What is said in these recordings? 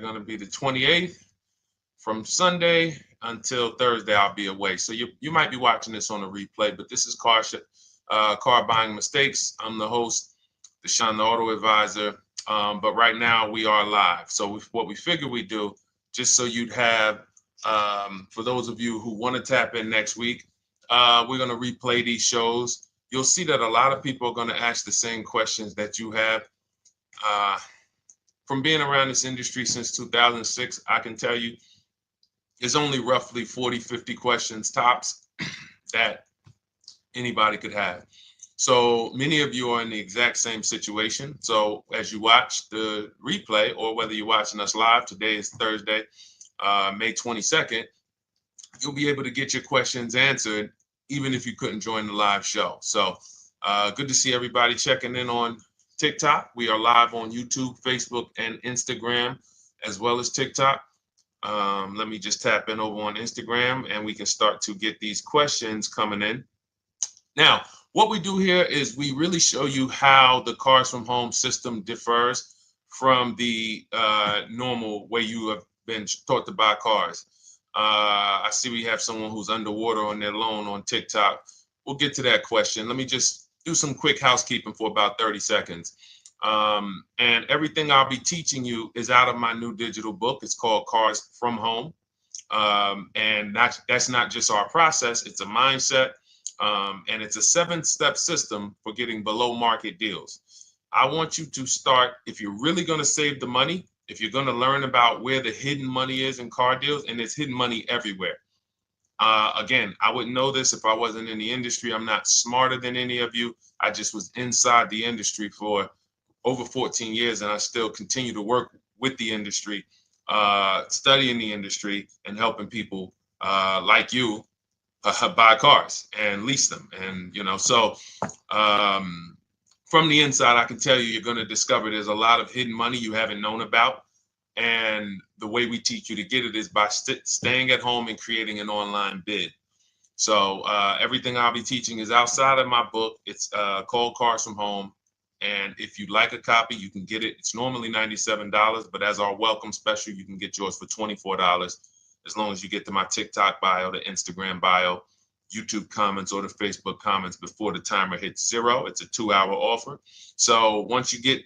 going to be the 28th. From Sunday until Thursday, I'll be away. So you might be watching this on a replay, but this is Car Buying Mistakes. I'm the host, Deshone the Auto Advisor. But right now we are live. So what we figured we'd do, just so you'd have, for those of you who want to tap in next week, we're going to replay these shows. You'll see that a lot of people are going to ask the same questions that you have. From being around this industry since 2006, I can tell you, there's only roughly 40, 50 questions tops that anybody could have. So many of you are in the exact same situation. So as you watch the replay, or whether you're watching us live, today is Thursday, May 22nd, you'll be able to get your questions answered, even if you couldn't join the live show. So good to see everybody checking in on TikTok. We are live on YouTube, Facebook, and Instagram, as well as TikTok. Let me just tap in over on Instagram and we can start to get these questions coming in. Now, what we do here is we really show you how the Cars from Home system differs from the normal way you have been taught to buy cars. I see we have someone who's underwater on their loan on TikTok. We'll get to that question. Let me just do some quick housekeeping for about 30 seconds. And everything I'll be teaching you is out of my new digital book. It's called Cars from Home. And that's not just our process, it's a mindset. And it's a 7-step system for getting below market deals. I want you to start, if you're really going to save the money, if you're going to learn about where the hidden money is in car deals, and there's hidden money everywhere. Again, I wouldn't know this if I wasn't in the industry. I'm not smarter than any of you. I just was inside the industry for over 14 years, and I still continue to work with the industry, studying the industry and helping people like you buy cars and lease them. And, so from the inside, I can tell you, you're going to discover there's a lot of hidden money you haven't known about. And the way we teach you to get it is by staying at home and creating an online bid. So everything I'll be teaching is outside of my book. It's called Cars from Home. And if you'd like a copy, you can get it. It's normally $97, but as our welcome special, you can get yours for $24, as long as you get to my TikTok bio, the Instagram bio, YouTube comments, or the Facebook comments before the timer hits 0. It's a 2-hour offer. So once you get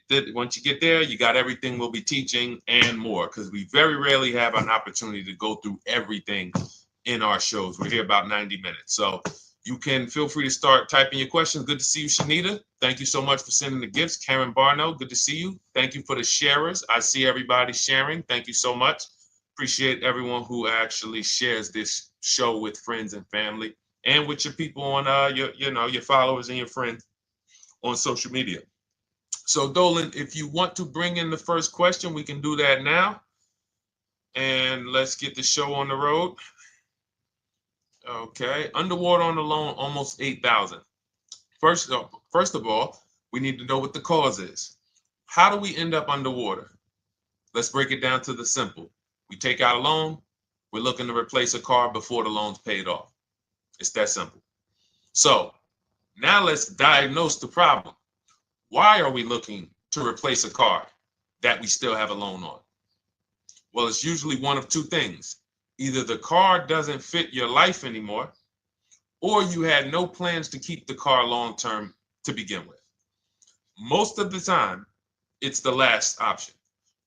there, you got everything we'll be teaching and more, because we very rarely have an opportunity to go through everything in our shows. We're here about 90 minutes. So you can feel free to start typing your questions. Good to see you, Shanita. Thank you so much for sending the gifts. Karen Barno, good to see you. Thank you for the sharers. I see everybody sharing. Thank you so much. Appreciate everyone who actually shares this show with friends and family, and with your people on your followers and your friends on social media. So Dolan, if you want to bring in the first question, we can do that now. And let's get the show on the road. Okay, underwater on the loan, almost 8,000. First of all, we need to know what the cause is. How do we end up underwater? Let's break it down to the simple. We take out a loan, we're looking to replace a car before the loan's paid off. It's that simple. So now let's diagnose the problem. Why are we looking to replace a car that we still have a loan on? Well, it's usually one of two things. Either the car doesn't fit your life anymore, or you had no plans to keep the car long-term to begin with. Most of the time, it's the last option.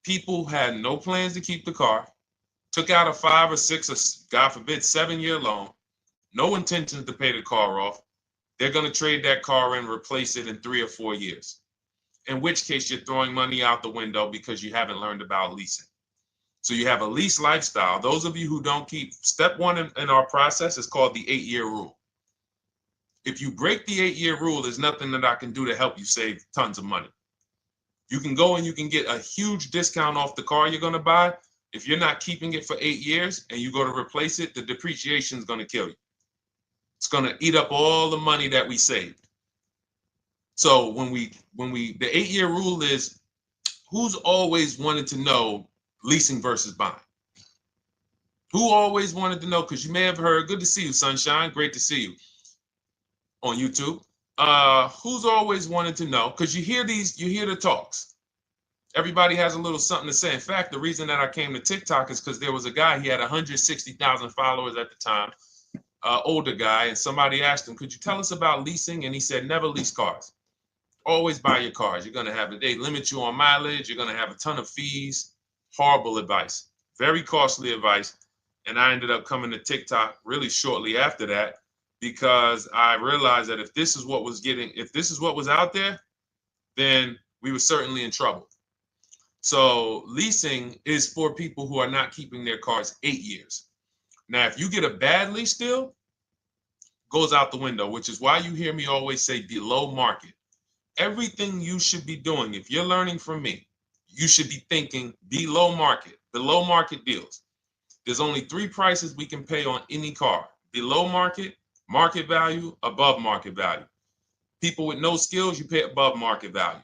People had no plans to keep the car, took out a 5 or 6 or God forbid 7-year loan, no intentions to pay the car off. They're going to trade that car in, replace it in 3 or 4 years. In which case you're throwing money out the window because you haven't learned about leasing. So you have a lease lifestyle. Those of you who don't keep, step 1 in our process is called the 8-year rule. If you break the 8-year rule, there's nothing that I can do to help you save tons of money. You can go and you can get a huge discount off the car you're going to buy. If you're not keeping it for 8 years and you go to replace it, the depreciation is going to kill you. It's going to eat up all the money that we saved. So the 8-year rule is, who's always wanted to know leasing versus buying? Who always wanted to know? Because you may have heard, good to see you, Sunshine. Great to see you on YouTube. Who's always wanted to know? Because you hear the talks. Everybody has a little something to say. In fact, the reason that I came to TikTok is because there was a guy, he had 160,000 followers at the time, older guy, and somebody asked him, could you tell us about leasing? And he said, never lease cars. Always buy your cars. You're going to have they limit you on mileage. You're going to have a ton of fees. Horrible advice. Very costly advice. And I ended up coming to TikTok really shortly after that because I realized that if this is what was out there, then we were certainly in trouble. So leasing is for people who are not keeping their cars 8 years. Now, if you get a bad lease deal, goes out the window, which is why you hear me always say below market. Everything you should be doing, if you're learning from me, you should be thinking below market deals. There's only 3 prices we can pay on any car: below market, market value, above market value. People with no skills, you pay above market value.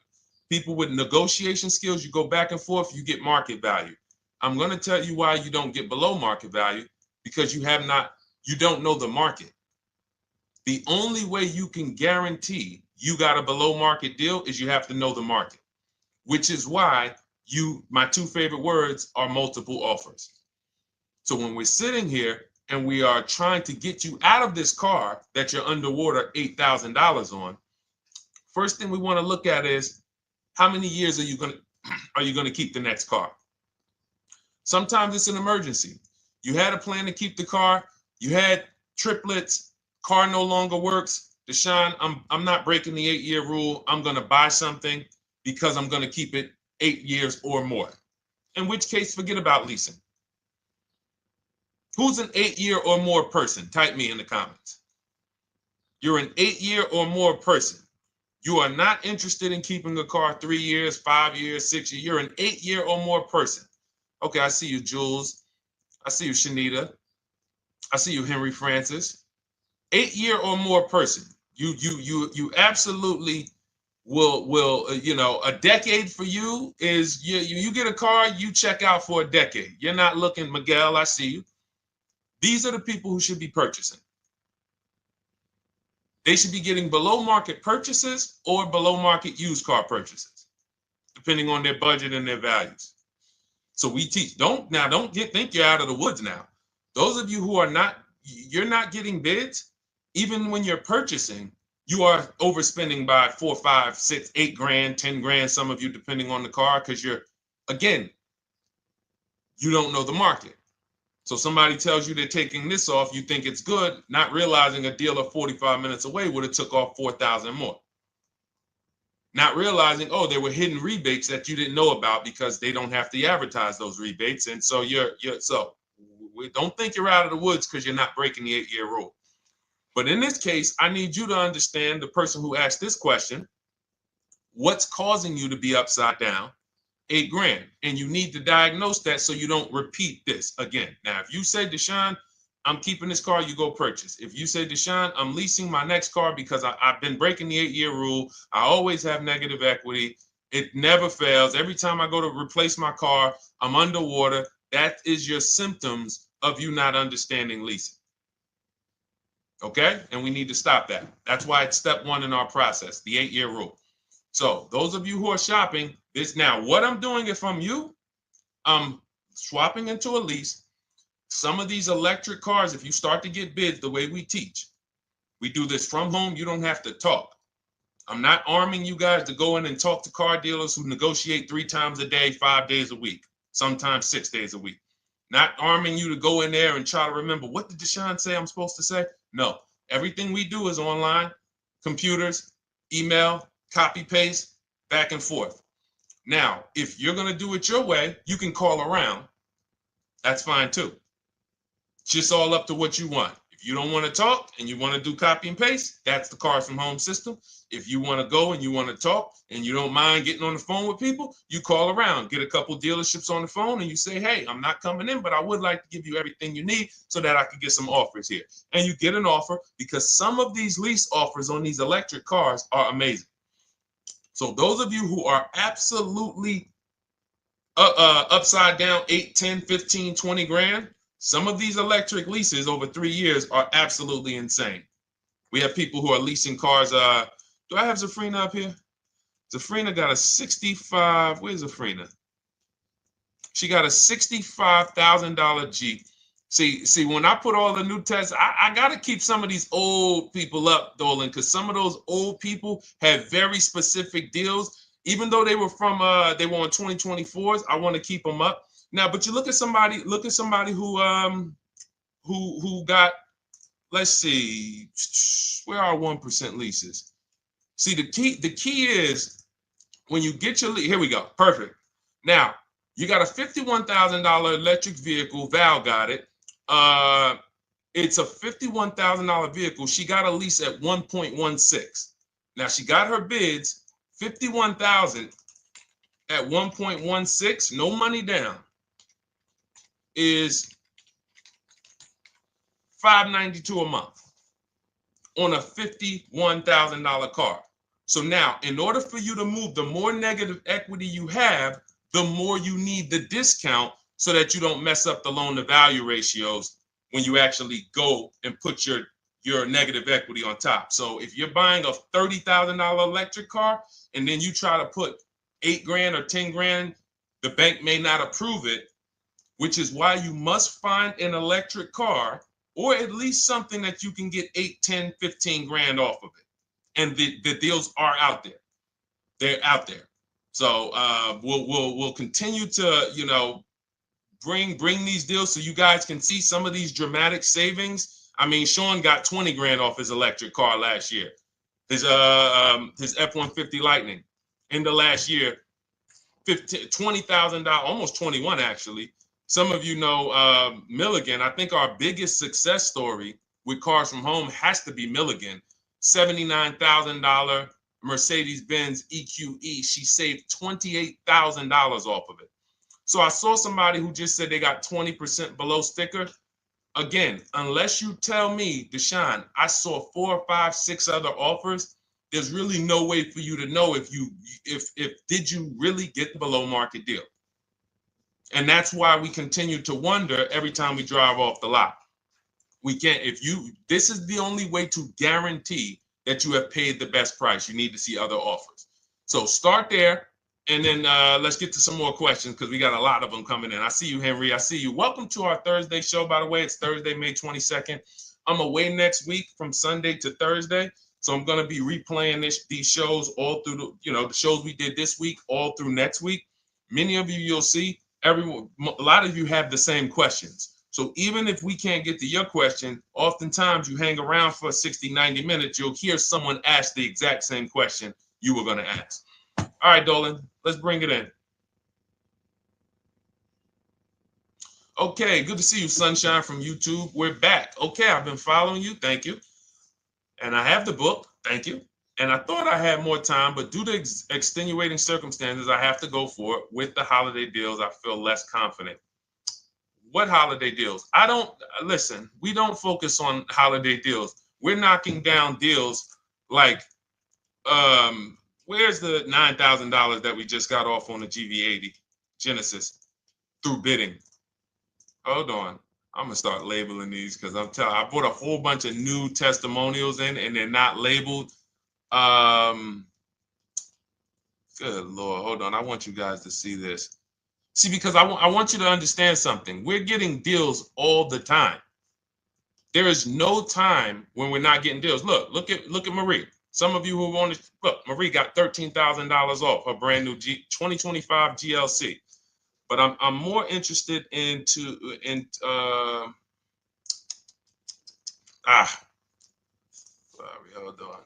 People with negotiation skills, you go back and forth, you get market value. I'm going to tell you why you don't get below market value, because you don't know the market. The only way you can guarantee you got a below market deal is you have to know the market, which is why my 2 favorite words are multiple offers. So when we're sitting here and we are trying to get you out of this car that you're underwater $8,000 on, first thing we want to look at is how many years are you going to keep the next car? Sometimes it's an emergency. You had a plan to keep the car, you had triplets, car no longer works. Deshone, I'm not breaking the 8-year rule. I'm going to buy something because I'm going to keep it 8 years or more. In which case, forget about leasing. Who's an 8-year or more person? Type me in the comments. You're an 8-year or more person. You are not interested in keeping a car 3 years, 5 years, 6 years. You're an 8-year or more person. Okay, I see you, Jules. I see you, Shanita. I see you, Henry Francis. 8-year or more person. You absolutely will a decade for you is you get a car, you check out for a decade. You're not looking, Miguel, I see you. These are the people who should be purchasing. They should be getting below market purchases or below market used car purchases, depending on their budget and their values. So we teach, think you're out of the woods now. Those of you who you're not getting bids, even when you're purchasing, you are overspending by 4, 5, 6, 8 grand, 10 grand, some of you, depending on the car, because you don't know the market. So somebody tells you they're taking this off, you think it's good, not realizing a dealer 45 minutes away would have took off 4,000 more. Not realizing, there were hidden rebates that you didn't know about because they don't have to advertise those rebates. And so we don't think you're out of the woods because you're not breaking the 8-year rule. But in this case, I need you to understand, the person who asked this question, what's causing you to be upside down 8 grand? And you need to diagnose that so you don't repeat this again. Now, if you say, Deshone, I'm keeping this car, you go purchase. If you say, Deshone, I'm leasing my next car because I've been breaking the 8-year rule, I always have negative equity, it never fails. Every time I go to replace my car, I'm underwater. That is your symptoms of you not understanding leasing. Okay? And we need to stop that. That's why it's step 1 in our process, the 8-year rule. So those of you who are shopping this now, what I'm doing, if I'm you, I'm swapping into a lease. Some of these electric cars, if you start to get bids the way we teach, we do this from home, you don't have to talk. I'm not arming you guys to go in and talk to car dealers who negotiate 3 times a day, 5 days a week, sometimes 6 days a week. Not arming you to go in there and try to remember, what did Deshone say I'm supposed to say? No, everything we do is online, computers, email, copy, paste, back and forth. Now, if you're going to do it your way, you can call around. That's fine too. It's just all up to what you want. If you don't want to talk and you want to do copy and paste, that's the Cars from Home system. If you want to go and you want to talk and you don't mind getting on the phone with people, you call around, get a couple dealerships on the phone, and you say, hey, I'm not coming in, but I would like to give you everything you need so that I can get some offers here. And you get an offer, because some of these lease offers on these electric cars are amazing. So those of you who are absolutely upside down 8, 10, 15, 20 grand, some of these electric leases over 3 years are absolutely insane. We have people who are leasing cars. Do I have Zafrina up here? Zafrina got a 65. Where's Zafrina? She got a $65,000 Jeep. See, when I put all the new tests, I got to keep some of these old people up, Dolan, because some of those old people have very specific deals. Even though they were on 2024s, I want to keep them up. Now, but you look at somebody who got, let's see, where are 1% leases? See, the key is when you get your lease, here we go, perfect. Now, you got a $51,000 electric vehicle, Val got it. It's a $51,000 vehicle. She got a lease at 1.16. Now she got her bids, 51,000 at 1.16, no money down, is $592 a month on a $51,000 car. So now, in order for you to move, the more negative equity you have, the more you need the discount so that you don't mess up the loan to value ratios when you actually go and put your negative equity on top. So if you're buying a $30,000 electric car and then you try to put $8,000 or $10,000, the bank may not approve it, which is why you must find an electric car or at least something that you can get 8, 10, 15 grand off of it. And the deals are out there. They're out there. So we'll continue to, bring these deals so you guys can see some of these dramatic savings. I mean, Sean got 20 grand off his electric car last year. His F-150 Lightning in the last year, $20,000, almost 21 actually. Some of you know Milligan. I think our biggest success story with Cars from Home has to be Milligan. $79,000 Mercedes-Benz EQE. She saved $28,000 off of it. So I saw somebody who just said they got 20% below sticker. Again, unless you tell me, Deshone, I saw 4, 5, 6 other offers, there's really no way for you to know if did you really get the below market deal. And that's why we continue to wonder every time we drive off the lot. We can't, this is the only way to guarantee that you have paid the best price. You need to see other offers. So start there. And then let's get to some more questions because we got a lot of them coming in. I see you, Henry. I see you. Welcome to our Thursday show, by the way. It's Thursday, May 22nd. I'm away next week from Sunday to Thursday. So I'm going to be replaying these shows all through, the shows we did this week, all through next week. Many of you, you'll see, a lot of you have the same questions. So even if we can't get to your question, oftentimes you hang around for 60, 90 minutes, you'll hear someone ask the exact same question you were going to ask. All right, Dolan, let's bring it in. Okay, good to see you, Sunshine from YouTube. We're back. Okay, I've been following you. Thank you. And I have the book. Thank you. And I thought I had more time, but due to extenuating circumstances, I have to go for it. With the holiday deals, I feel less confident. What holiday deals? Listen, we don't focus on holiday deals. We're knocking down deals like, where's the $9,000 that we just got off on the GV80 Genesis through bidding? Hold on. I'm going to start labeling these because I bought a whole bunch of new testimonials in and they're not labeled. Good Lord. Hold on. I want you guys to see this. See, because I want you to understand something. We're getting deals all the time. There is no time when we're not getting deals. Look at Marie. Some of you who want to look, Marie got $13,000 off her brand new 2025 GLC. But I'm more interested sorry, hold on.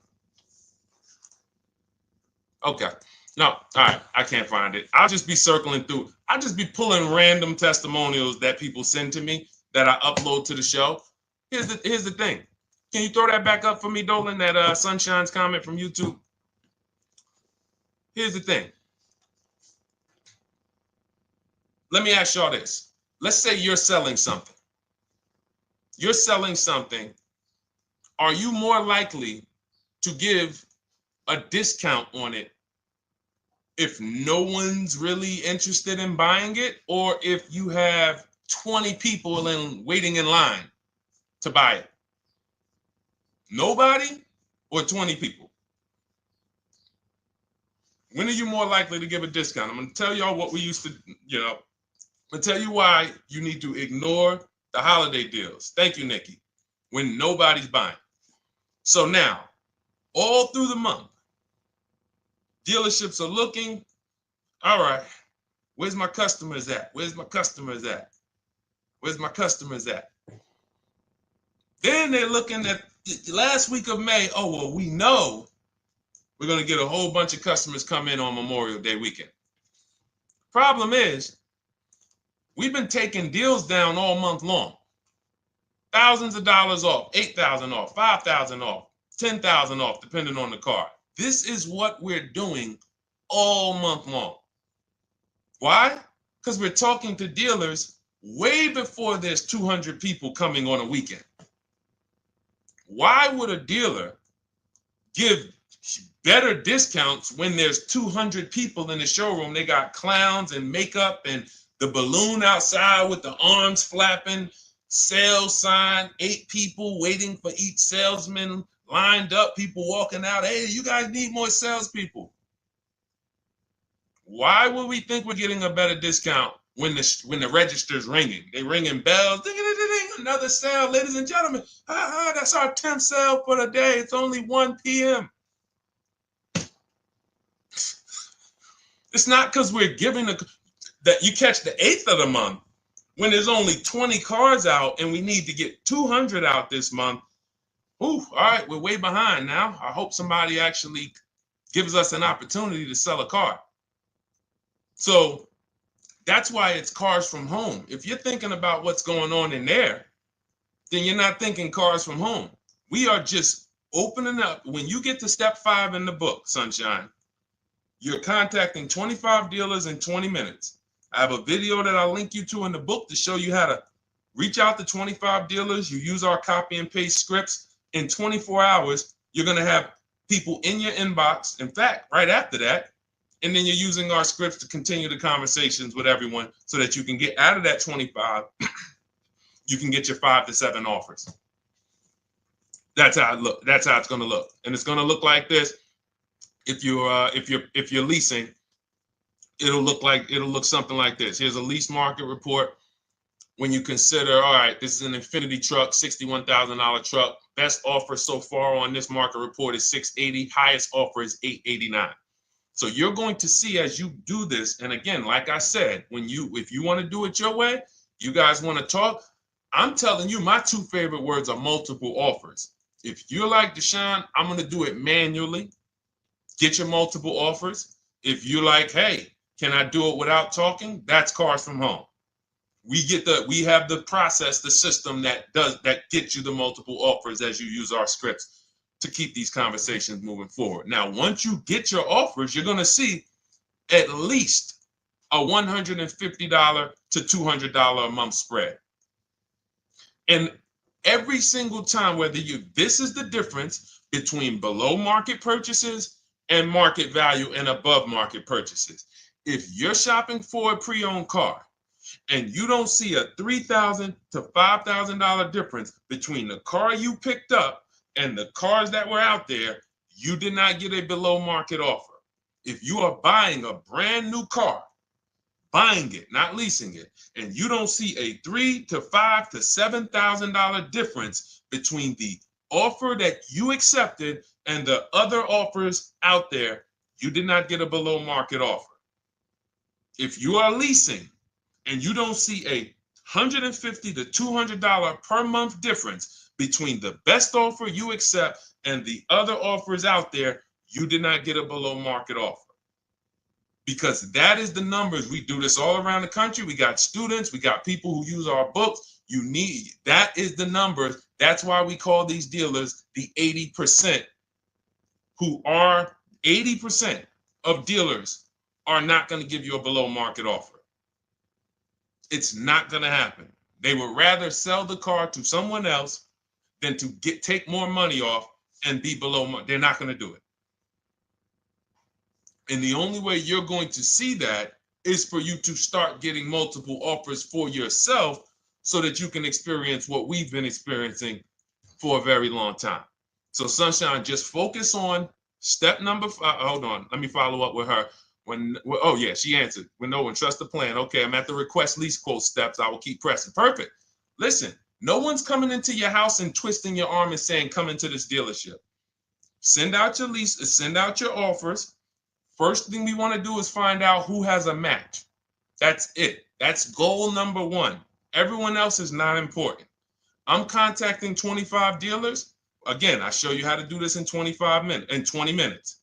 Okay. No, all right, I can't find it. I'll just be circling through. I'll just be pulling random testimonials that people send to me that I upload to the show. Here's the thing. Can you throw that back up for me, Dolan, that Sunshine's comment from YouTube? Here's the thing. Let me ask y'all this. Let's say you're selling something. You're selling something. Are you more likely to give a discount on it if no one's really interested in buying it, or if you have 20 people waiting in line to buy it? Nobody or 20 people? When are you more likely to give a discount? I'm going to tell y'all what we used to, I'm going to tell you why you need to ignore the holiday deals. Thank you, Nikki. When nobody's buying. So now, all through the month, dealerships are looking, all right, where's my customers at? Where's my customers at? Where's my customers at? Then they're looking at the last week of May. Oh, well, we know we're going to get a whole bunch of customers come in on Memorial Day weekend. Problem is, we've been taking deals down all month long. Thousands of dollars off, 8,000 off, 5,000 off, 10,000 off, depending on the car. This is what we're doing all month long. Why? Because we're talking to dealers way before there's 200 people coming on a weekend. Why would a dealer give better discounts when there's 200 people in the showroom? They got clowns and makeup and the balloon outside with the arms flapping, sales sign, 8 people waiting for each salesman lined up, people walking out. Hey, you guys need more salespeople. Why would we think we're getting a better discount when the register's ringing? They ringing bells, ding, ding, ding, ding, another sale, ladies and gentlemen. That's our 10th sale for the day. It's only 1 p.m. It's not because we're giving that you catch the 8th of the month when there's only 20 cars out and we need to get 200 out this month. Ooh, all right, we're way behind now. I hope somebody actually gives us an opportunity to sell a car. So that's why it's cars from home. If you're thinking about what's going on in there, then you're not thinking cars from home. We are just opening up. When you get to step 5 in the book, Sunshine, you're contacting 25 dealers in 20 minutes. I have a video that I'll link you to in the book to show you how to reach out to 25 dealers. You use our copy and paste scripts. In 24 hours, you're going to have people in your inbox. In fact, right after that, and then you're using our scripts to continue the conversations with everyone so that you can get out of that 25, you can get your 5 to 7 offers. That's how it look. That's how it's going to look. And it's going to look like this. If you're leasing, it'll look something like this. Here's a lease market report. When you consider, all right, this is an Infinity truck, $61,000 truck. Best offer so far on this market report is $680. Highest offer is $889. So you're going to see as you do this, and again, like I said, if you want to do it your way, you guys want to talk, I'm telling you, my 2 favorite words are multiple offers. If you're like Deshone, I'm going to do it manually. Get your multiple offers. If you're like, hey, can I do it without talking? That's cars from home. We have the process, the system that gets you the multiple offers as you use our scripts to keep these conversations moving forward. Now, once you get your offers, you're going to see at least a $150 to $200 a month spread. And every single time, this is the difference between below market purchases and market value and above market purchases. If you're shopping for a pre-owned car and you don't see a $3,000 to $5,000 difference between the car you picked up and the cars that were out there, you did not get a below market offer. If you are buying a brand new car, buying it, not leasing it, and you don't see a $3,000 to $5,000 to $7,000 difference between the offer that you accepted and the other offers out there, you did not get a below market offer. If you are leasing and you don't see a $150 to $200 per month difference between the best offer you accept and the other offers out there, you did not get a below market offer. Because that is the numbers. We do this all around the country. We got students, we got people who use our books. That is the numbers. That's why we call these dealers the 80%, who are 80% of dealers are not going to give you a below market offer. It's not going to happen. They would rather sell the car to someone else than to take more money off and be below market. They're not going to do it. And the only way you're going to see that is for you to start getting multiple offers for yourself so that you can experience what we've been experiencing for a very long time. So Sunshine, just focus on Step number 5. Hold on. Let me follow up with her. Oh yeah, she answered. When trust the plan. Okay, I'm at the request lease quote steps. I will keep pressing. Perfect. Listen, no one's coming into your house and twisting your arm and saying, come into this dealership. Send out your lease, send out your offers. First thing we want to do is find out who has a match. That's it. That's goal number 1. Everyone else is not important. I'm contacting 25 dealers. Again, I show you how to do this in 20 minutes.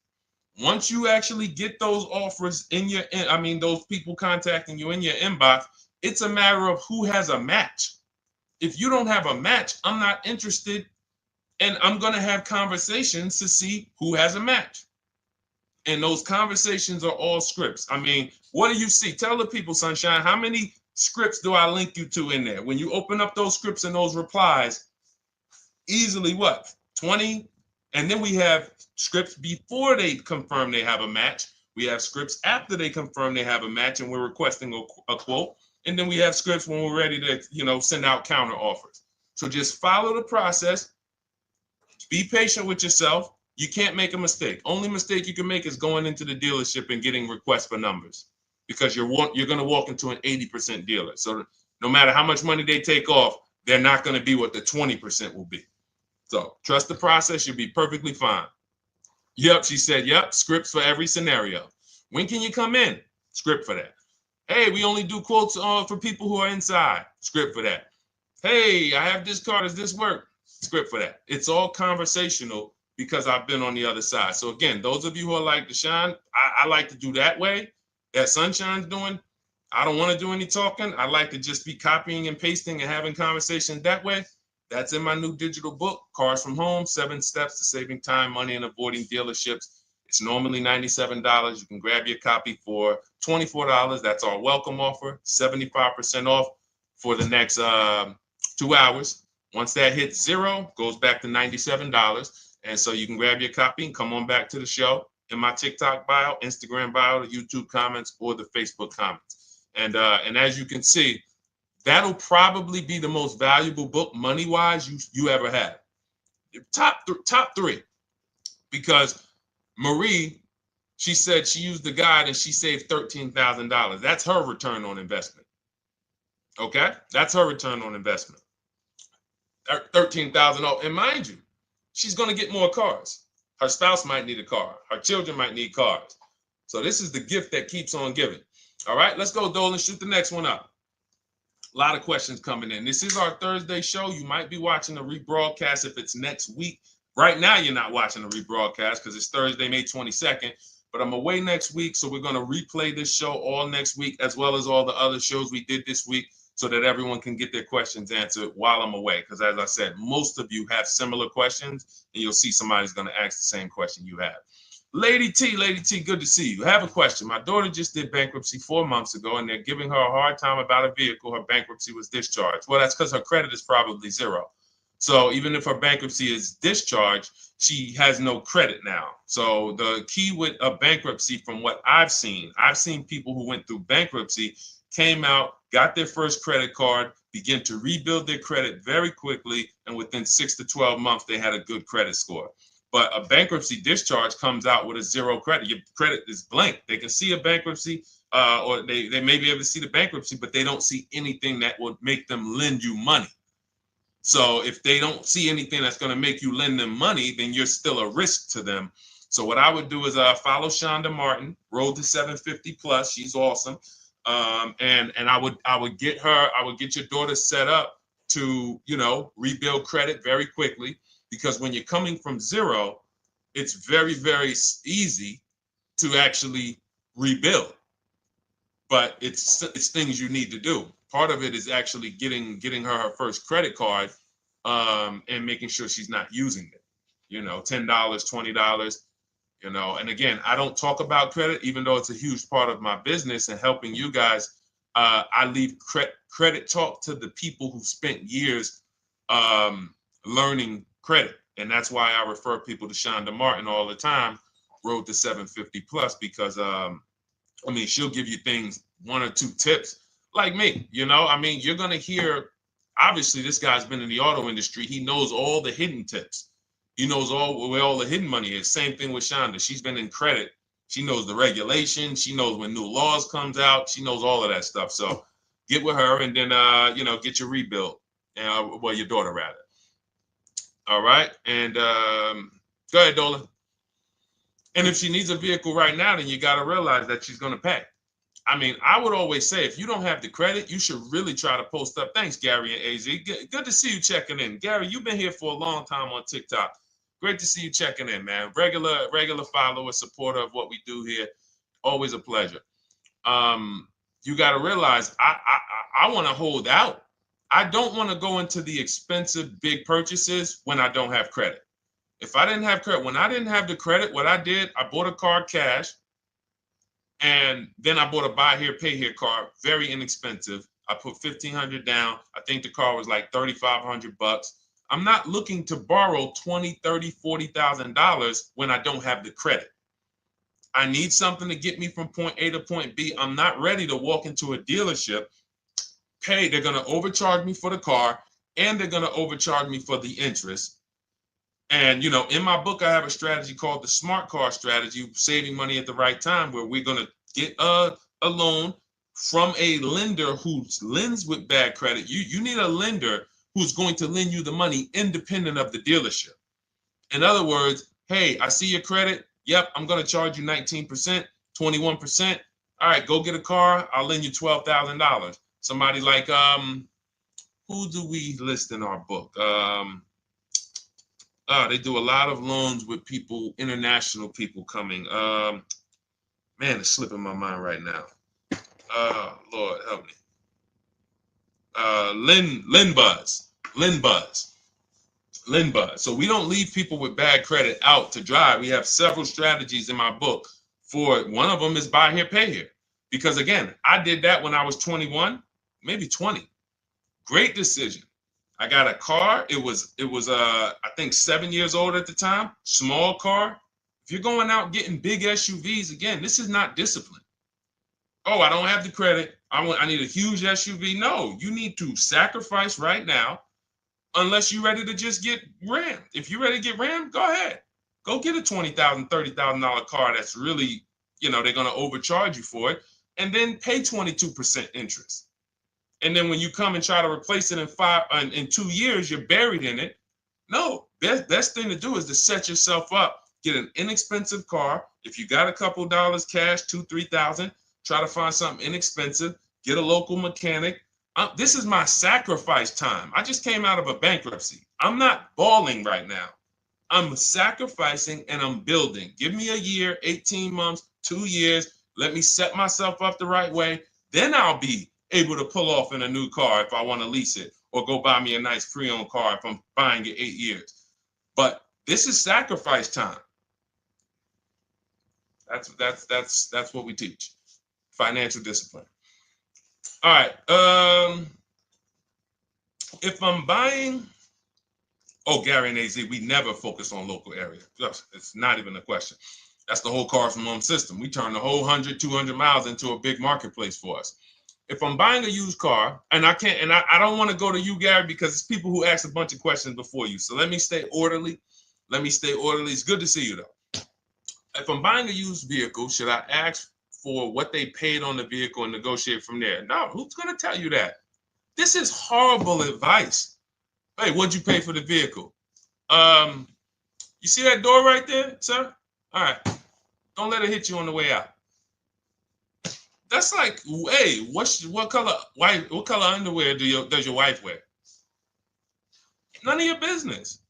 Once you actually get those offers those people contacting you in your inbox, it's a matter of who has a match. If you don't have a match, I'm not interested, and I'm going to have conversations to see who has a match. And those conversations are all scripts. I mean, what do you see? Tell the people, Sunshine, how many scripts do I link you to in there? When you open up those scripts and those replies, easily what? 20? And then we have scripts before they confirm they have a match. We have scripts after they confirm they have a match and we're requesting a quote. And then we have scripts when we're ready to, send out counter offers. So just follow the process. Be patient with yourself. You can't make a mistake. Only mistake you can make is going into the dealership and getting requests for numbers, because you're going to walk into an 80% dealer. So no matter how much money they take off, they're not going to be what the 20% will be. So trust the process. You'll be perfectly fine. Yep, she said, yep, scripts for every scenario. When can you come in? Script for that. Hey, we only do quotes for people who are inside. Script for that. Hey, I have this car. Does this work? Script for that. It's all conversational because I've been on the other side. So again, those of you who are like Deshone, I like to do that way, that Sunshine's doing. I don't want to do any talking. I like to just be copying and pasting and having conversations that way. That's in my new digital book, Cars from Home, 7 Steps to Saving Time, Money, and Avoiding Dealerships. It's normally $97. You can grab your copy for $24. That's our welcome offer, 75% off for the next 2 hours. Once that hits 0, goes back to $97. And so you can grab your copy and come on back to the show in my TikTok bio, Instagram bio, the YouTube comments, or the Facebook comments. And as you can see, that'll probably be the most valuable book money-wise you ever had. Top 3. Because Marie, she said she used the guide and she saved $13,000. That's her return on investment. Okay? That's her return on investment. $13,000. And mind you, she's going to get more cars. Her spouse might need a car. Her children might need cars. So this is the gift that keeps on giving. All right, let's go, Dolan. Shoot the next one up. A lot of questions coming in. This is our Thursday show. You might be watching the rebroadcast if it's next week. Right now, you're not watching the rebroadcast because it's Thursday, May 22nd. But I'm away next week, so we're going to replay this show all next week, as well as all the other shows we did this week, so that everyone can get their questions answered while I'm away. Because as I said, most of you have similar questions, and you'll see somebody's going to ask the same question you have. Lady T, good to see you. I have a question. My daughter just did bankruptcy 4 months ago, and they're giving her a hard time about a vehicle. Her bankruptcy was discharged. Well, that's because her credit is probably 0. So even if her bankruptcy is discharged, she has no credit now. So the key with a bankruptcy, from what I've seen people who went through bankruptcy, came out, got their first credit card, began to rebuild their credit very quickly, and within 6 to 12 months, they had a good credit score. But a bankruptcy discharge comes out with a 0 credit. Your credit is blank. They can see a bankruptcy, or they may be able to see the bankruptcy, but they don't see anything that would make them lend you money. So if they don't see anything that's going to make you lend them money, then you're still a risk to them. So what I would do is follow Shonda Martin, Road to 750 Plus. She's awesome. And I would get your daughter set up to, rebuild credit very quickly, because when you're coming from 0, it's very, very easy to actually rebuild. But it's things you need to do. Part of it is actually getting her first credit card, and making sure she's not using it. $10, $20. And again, I don't talk about credit, even though it's a huge part of my business and helping you guys. I leave credit talk to the people who spent years learning credit. And that's why I refer people to Shonda Martin all the time, Road to 750 Plus, because she'll give you things, 1 or 2 tips, like me. You're going to hear, obviously, this guy's been in the auto industry. He knows all the hidden tips, He knows where all the hidden money is. Same thing with Shonda. She's been in credit. She knows the regulation. She knows when new laws comes out. She knows all of that stuff. So get with her and then, get your rebuild. Well, your daughter rather. All right. And go ahead, Dolan. And if she needs a vehicle right now, then you got to realize that she's going to pay. I mean, I would always say if you don't have the credit, you should really try to post up. Thanks, Gary and AZ. Good to see you checking in. Gary, you've been here for a long time on TikTok. Great to see you checking in, man. Regular follower, supporter of what we do here. Always a pleasure. You got to realize I want to hold out. I don't want to go into the expensive big purchases when I don't have credit. If I didn't have credit, when I didn't have the credit, what I did, I bought a car cash, and then I bought a buy here, pay here card, very inexpensive. I put $1,500 down. I think the car was like $3,500. I'm not looking to borrow $20,000, $30,000, $40,000 when I don't have the credit. I need something to get me from point A to point B. I'm not ready to walk into a dealership, pay. They're going to overcharge me for the car, and they're going to overcharge me for the interest. And, in my book, I have a strategy called the smart car strategy, saving money at the right time, where we're going to get a loan from a lender who lends with bad credit. You need a lender who's going to lend you the money independent of the dealership. In other words, hey, I see your credit. Yep, I'm going to charge you 19%, 21%. All right, go get a car. I'll lend you $12,000. Somebody like, who do we list in our book? They do a lot of loans with people, international people coming. Man, it's slipping my mind right now. Lord help me. Linbuzz. So we don't leave people with bad credit out to dry. We have several strategies in my book for it. One of them is buy here, pay here. Because again, I did that when I was 21, maybe 20. Great decision. I got a car. It was I think 7 years old at the time. Small car. If you're going out getting big SUVs, again, this is not discipline. Oh, I don't have the credit. I need a huge SUV. No, you need to sacrifice right now, unless you're ready to just get rammed. If you're ready to get rammed, go ahead. Go get a $20,000, $30,000 car that's really, they're going to overcharge you for it, and then pay 22% interest. And then when you come and try to replace it in 2 years, you're buried in it. No, best thing to do is to set yourself up. Get an inexpensive car. If you got a couple dollars cash, $2,000, $3,000, try to find something inexpensive. Get a local mechanic. This is my sacrifice time. I just came out of a bankruptcy. I'm not balling right now. I'm sacrificing and I'm building. Give me a year, 18 months, 2 years. Let me set myself up the right way. Then I'll be able to pull off in a new car if I want to lease it, or go buy me a nice pre-owned car if I'm buying it 8 years. But this is sacrifice time. That's what we teach. Financial discipline. All right. If I'm buying, Gary and AZ, we never focus on local area. It's not even a question. That's the whole car from home system. We turn the whole 100, 200 miles into a big marketplace for us. If I'm buying a used car, and I can't, and I don't want to go to you, Gary, because it's people who ask a bunch of questions before you. So let me stay orderly. It's good to see you, though. If I'm buying a used vehicle, should I ask for what they paid on the vehicle and negotiate from there? No, who's going to tell you that? This is horrible advice. Hey, what'd you pay for the vehicle? You see that door right there, sir? All right. Don't let it hit you on the way out. That's like, hey, what color underwear does your wife wear? None of your business.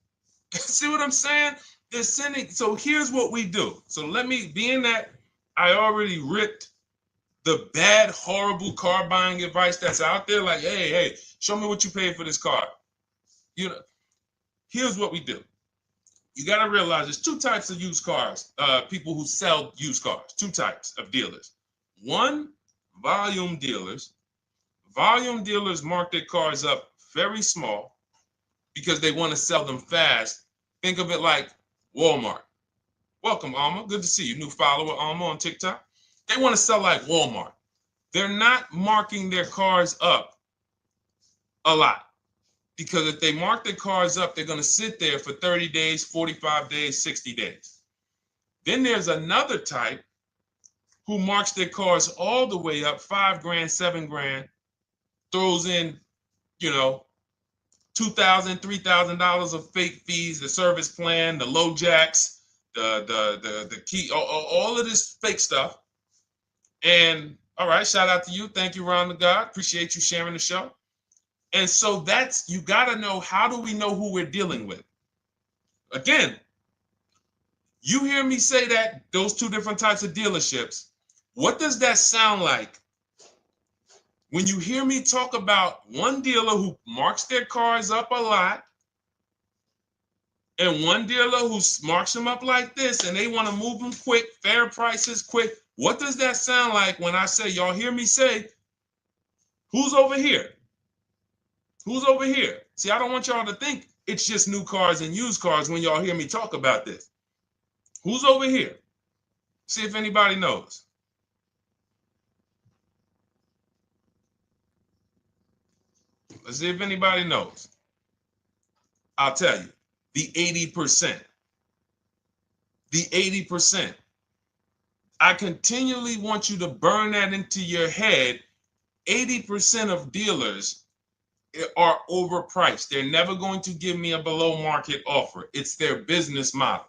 See what I'm saying? They're sending. So here's what we do. So let me, being that I already ripped the bad, horrible car buying advice that's out there, like, hey, show me what you paid for this car. Here's what we do. You got to realize there's two types of used cars, people who sell used cars, two types of dealers. One, volume dealers. Volume dealers mark their cars up very small because they want to sell them fast. Think of it like Walmart. Welcome, Alma. Good to see you. New follower, Alma, on TikTok. They want to sell like Walmart. They're not marking their cars up a lot. Because if they mark their cars up, they're going to sit there for 30 days, 45 days, 60 days. Then there's another type who marks their cars all the way up, 5 grand, 7 grand, throws in, you know, $2,000, $3,000 of fake fees, the service plan, the low jacks, the key, all of this fake stuff. And all right, shout out to you. Thank you, Ron the God. Appreciate you sharing the show. And so that's, you got to know, how do we know who we're dealing with? Again, you hear me say that, those two different types of dealerships. What does that sound like when you hear me talk about one dealer who marks their cars up a lot and one dealer who marks them up like this and they want to move them quick, fair prices, quick? What does that sound like when I say, y'all hear me say, who's over here? Who's over here? See, I don't want y'all to think it's just new cars and used cars when y'all hear me talk about this. Who's over here? See if anybody knows. Let's see if anybody knows. I'll tell you, the 80%. The 80%. I continually want you to burn that into your head. 80% of dealers are overpriced. They're never going to give me a below market offer. It's their business model.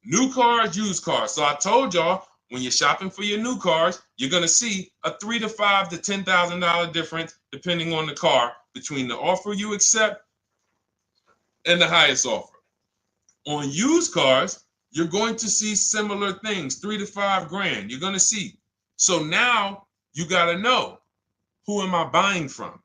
New cars, used cars. So I told y'all, when you're shopping for your new cars, you're going to see a $3,000 to $5,000 to $10,000 difference, depending on the car, between the offer you accept and the highest offer. On used cars, you're going to see similar things, 3 to 5 grand. You're going to see. So now you got to know, who am I buying from?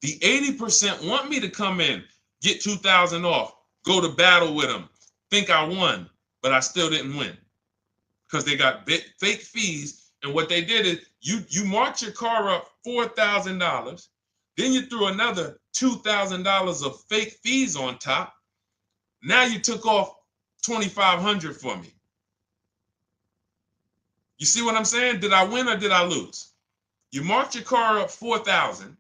The 80% want me to come in, get 2,000 off, go to battle with them, think I won, but I still didn't win because they got fake fees. And what they did is you marked your car up $4,000, then you threw another $2,000 of fake fees on top. Now you took off $2,500 for me. You see what I'm saying? Did I win or did I lose? You marked your car up $4,000.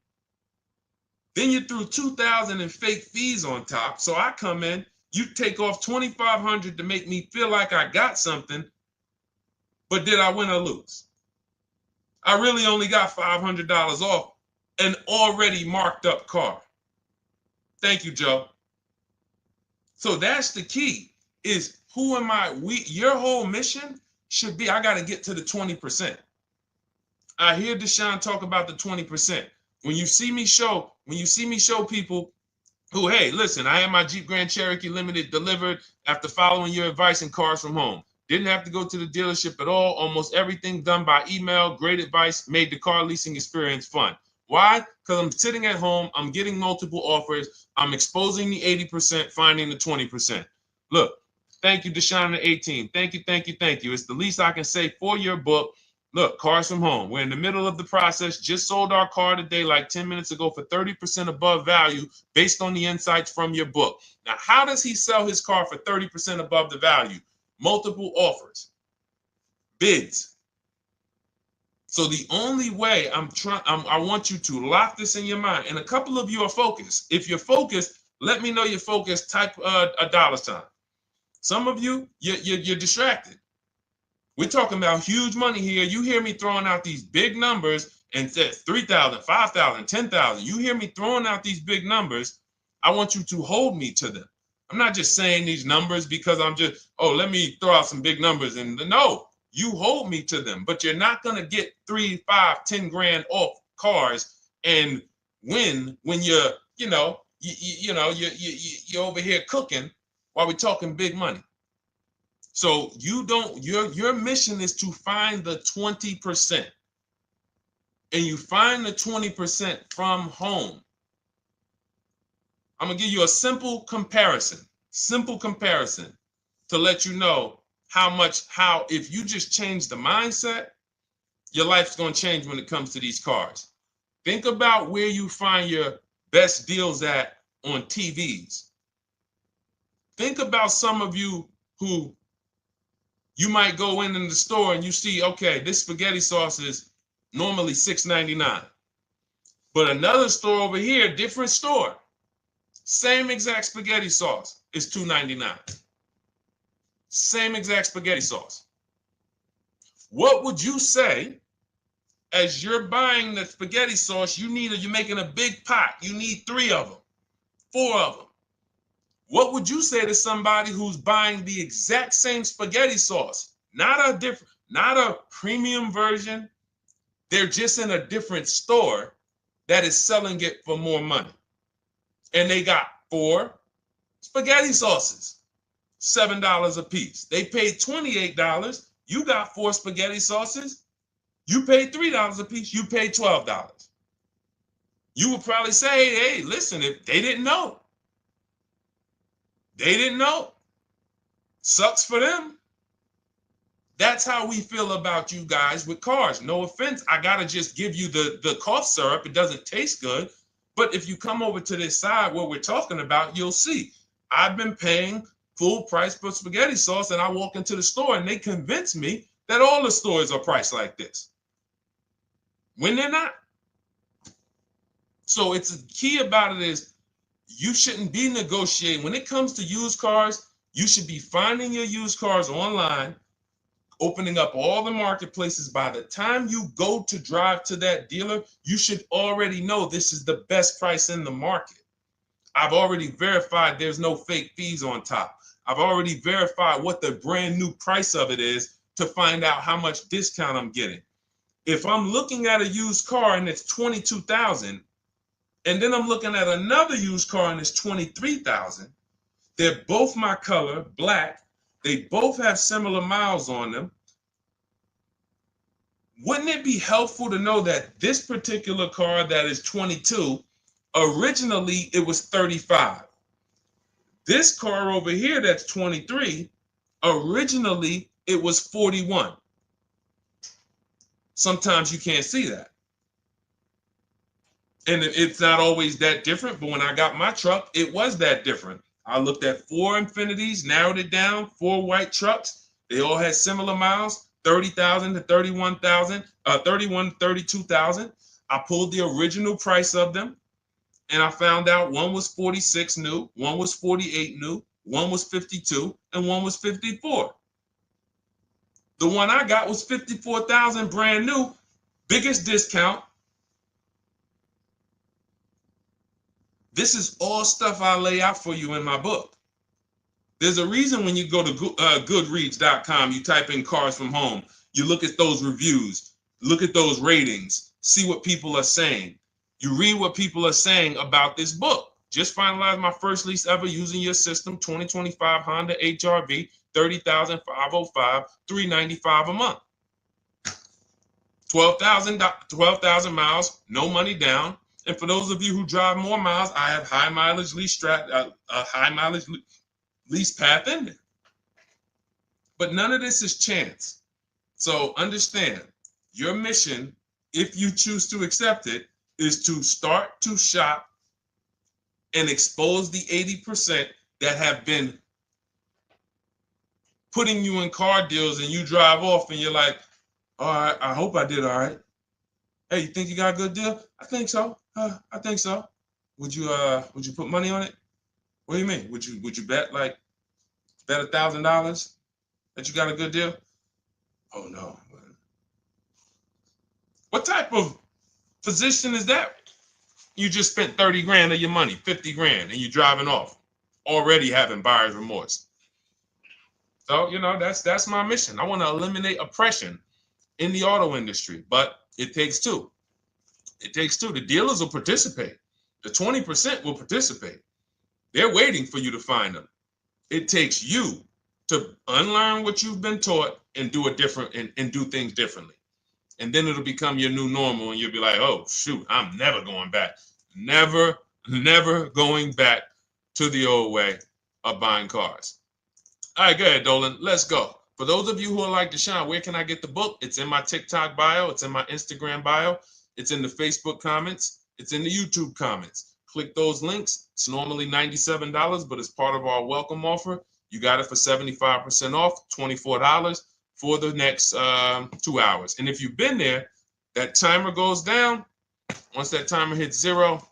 Then you threw $2,000 in fake fees on top. So I come in, you take off $2,500 to make me feel like I got something. But did I win or lose? I really only got $500 off an already marked up car. Thank you, Joe. So that's the key, is who am I? Your whole mission should be, I got to get to the 20%. I hear Deshone talk about the 20%. When you see me show people who, hey, listen, I had my Jeep Grand Cherokee Limited delivered after following your advice and cars from home. Didn't have to go to the dealership at all. Almost everything done by email. Great advice. Made the car leasing experience fun. Why? Because I'm sitting at home. I'm getting multiple offers. I'm exposing the 80%, finding the 20%. Look, thank you, Deshone the 18. Thank you, thank you, thank you. It's the least I can say for your book. Look, cars from home. We're in the middle of the process. Just sold our car today, like 10 minutes ago, for 30% above value based on the insights from your book. Now, how does he sell his car for 30% above the value? Multiple offers, bids. So the only way I want you to lock this in your mind. And a couple of you are focused. If you're focused, let me know you're focused. Type a $sign. Some of you, you're distracted. We're talking about huge money here. You hear me throwing out these big numbers and said 3,000, 5,000, 10,000. You hear me throwing out these big numbers. I want you to hold me to them. I'm not just saying these numbers because I'm just, let me throw out some big numbers. And no, you hold me to them, but you're not going to get 3, 5, 10 grand off cars and win when you're over here cooking while we're talking big money. So your mission is to find the 20%. And you find the 20% from home. I'm going to give you a simple comparison to let you know how if you just change the mindset, your life's going to change when it comes to these cars. Think about where you find your best deals at on TVs. Think about some of you who you might go in the store and you see, okay, this spaghetti sauce is normally $6.99. But another store over here, different store, same exact spaghetti sauce is $2.99. Same exact spaghetti sauce. What would you say as you're buying the spaghetti sauce? You're making a big pot. You need 3 of them, 4 of them. What would you say to somebody who's buying the exact same spaghetti sauce? Not a premium version. They're just in a different store that is selling it for more money. And they got 4 spaghetti sauces, $7 a piece. They paid $28. You got 4 spaghetti sauces. You paid $3 a piece. You paid $12. You would probably say, hey, listen, if they didn't know. They didn't know. Sucks for them. That's how we feel about you guys with cars. No offense. I got to just give you the cough syrup. It doesn't taste good. But if you come over to this side where we're talking about, you'll see. I've been paying full price for spaghetti sauce, and I walk into the store and they convince me that all the stores are priced like this, when they're not. So it's the key about it is you shouldn't be negotiating. When it comes to used cars, you should be finding your used cars online, opening up all the marketplaces. By the time you go to drive to that dealer, you should already know this is the best price in the market. I've already verified there's no fake fees on top. I've already verified what the brand new price of it is to find out how much discount I'm getting. If I'm looking at a used car and it's $22,000, and then I'm looking at another used car and it's $23,000, they're both my color, black. They both have similar miles on them. Wouldn't it be helpful to know that this particular car that is 22, originally it was 35. This car over here that's 23, originally it was 41. Sometimes you can't see that. And it's not always that different, but when I got my truck, it was that different. I looked at 4 Infinities, narrowed it down, 4 white trucks. They all had similar miles, 30,000 to 31,000, 31 to 32,000. I pulled the original price of them, and I found out one was 46 new, one was 48 new, one was 52, and one was 54. The one I got was 54,000 brand new, biggest discount. This is all stuff I lay out for you in my book. There's a reason when you go to Goodreads.com, you type in cars from home, you look at those reviews, look at those ratings, see what people are saying. You read what people are saying about this book. Just finalized my first lease ever using your system, 2025 Honda HR-V, 30,505, $395 a month. 12,000 miles, no money down. And for those of you who drive more miles, I have high mileage lease lease path in there. But none of this is chance. So understand, your mission, if you choose to accept it, is to start to shop and expose the 80% that have been putting you in car deals, and you drive off and you're like, all right, I hope I did all right. Hey, you think you got a good deal? I think so. I think so. Would you put money on it? What do you mean? Would you bet $1,000 that you got a good deal? Oh no. What type of position is that? You just spent 30 grand of your money, 50 grand, and you're driving off, already having buyer's remorse. So, that's my mission. I want to eliminate oppression in the auto industry, but it takes two. It takes two. The dealers will participate. The 20% will participate. They're waiting for you to find them. It takes you to unlearn what you've been taught and do it different and do things differently. And then it'll become your new normal, and you'll be like, oh, shoot, I'm never going back. Never going back to the old way of buying cars. All right, go ahead, Dolan. Let's go. For those of you who are like Deshone, where can I get the book? It's in my TikTok bio. It's in my Instagram bio. It's in the Facebook comments. It's in the YouTube comments. Click those links. It's normally $97, but it's part of our welcome offer. You got it for 75% off, $24 for the next 2 hours. And if you've been there, that timer goes down. Once that timer hits 0,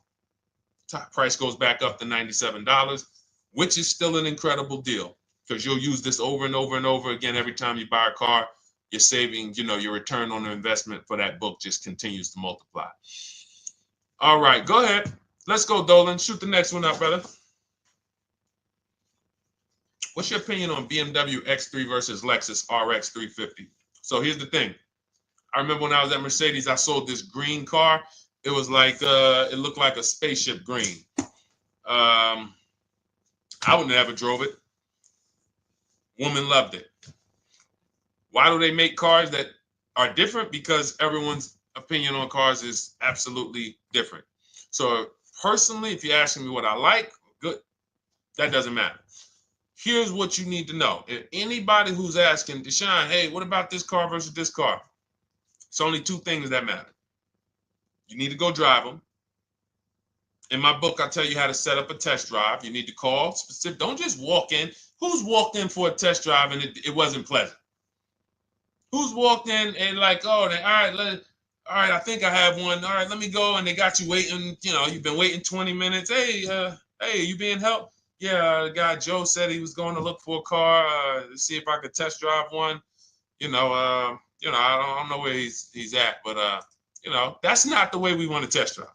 top price goes back up to $97, which is still an incredible deal because you'll use this over and over and over again every time you buy a car. You're saving, your return on the investment for that book just continues to multiply. All right, go ahead. Let's go, Dolan. Shoot the next one up, brother. What's your opinion on BMW X3 versus Lexus RX 350? So here's the thing. I remember when I was at Mercedes, I sold this green car. It was like, it looked like a spaceship green. I would never drove it. Woman loved it. Why do they make cars that are different? Because everyone's opinion on cars is absolutely different. So personally, if you're asking me what I like, good, that doesn't matter. Here's what you need to know. If anybody who's asking, Deshone, hey, what about this car versus this car? It's only two things that matter. You need to go drive them. In my book, I tell you how to set up a test drive. You need to call specific. Don't just walk in. Who's walked in for a test drive and it wasn't pleasant? Who's walked in and like, oh, all right, I think I have one. All right, let me go. And they got you waiting. You've been waiting 20 minutes. Hey, you being helped? Yeah, the guy Joe said he was going to look for a car to see if I could test drive one. I don't know where he's at, but that's not the way we want to test drive.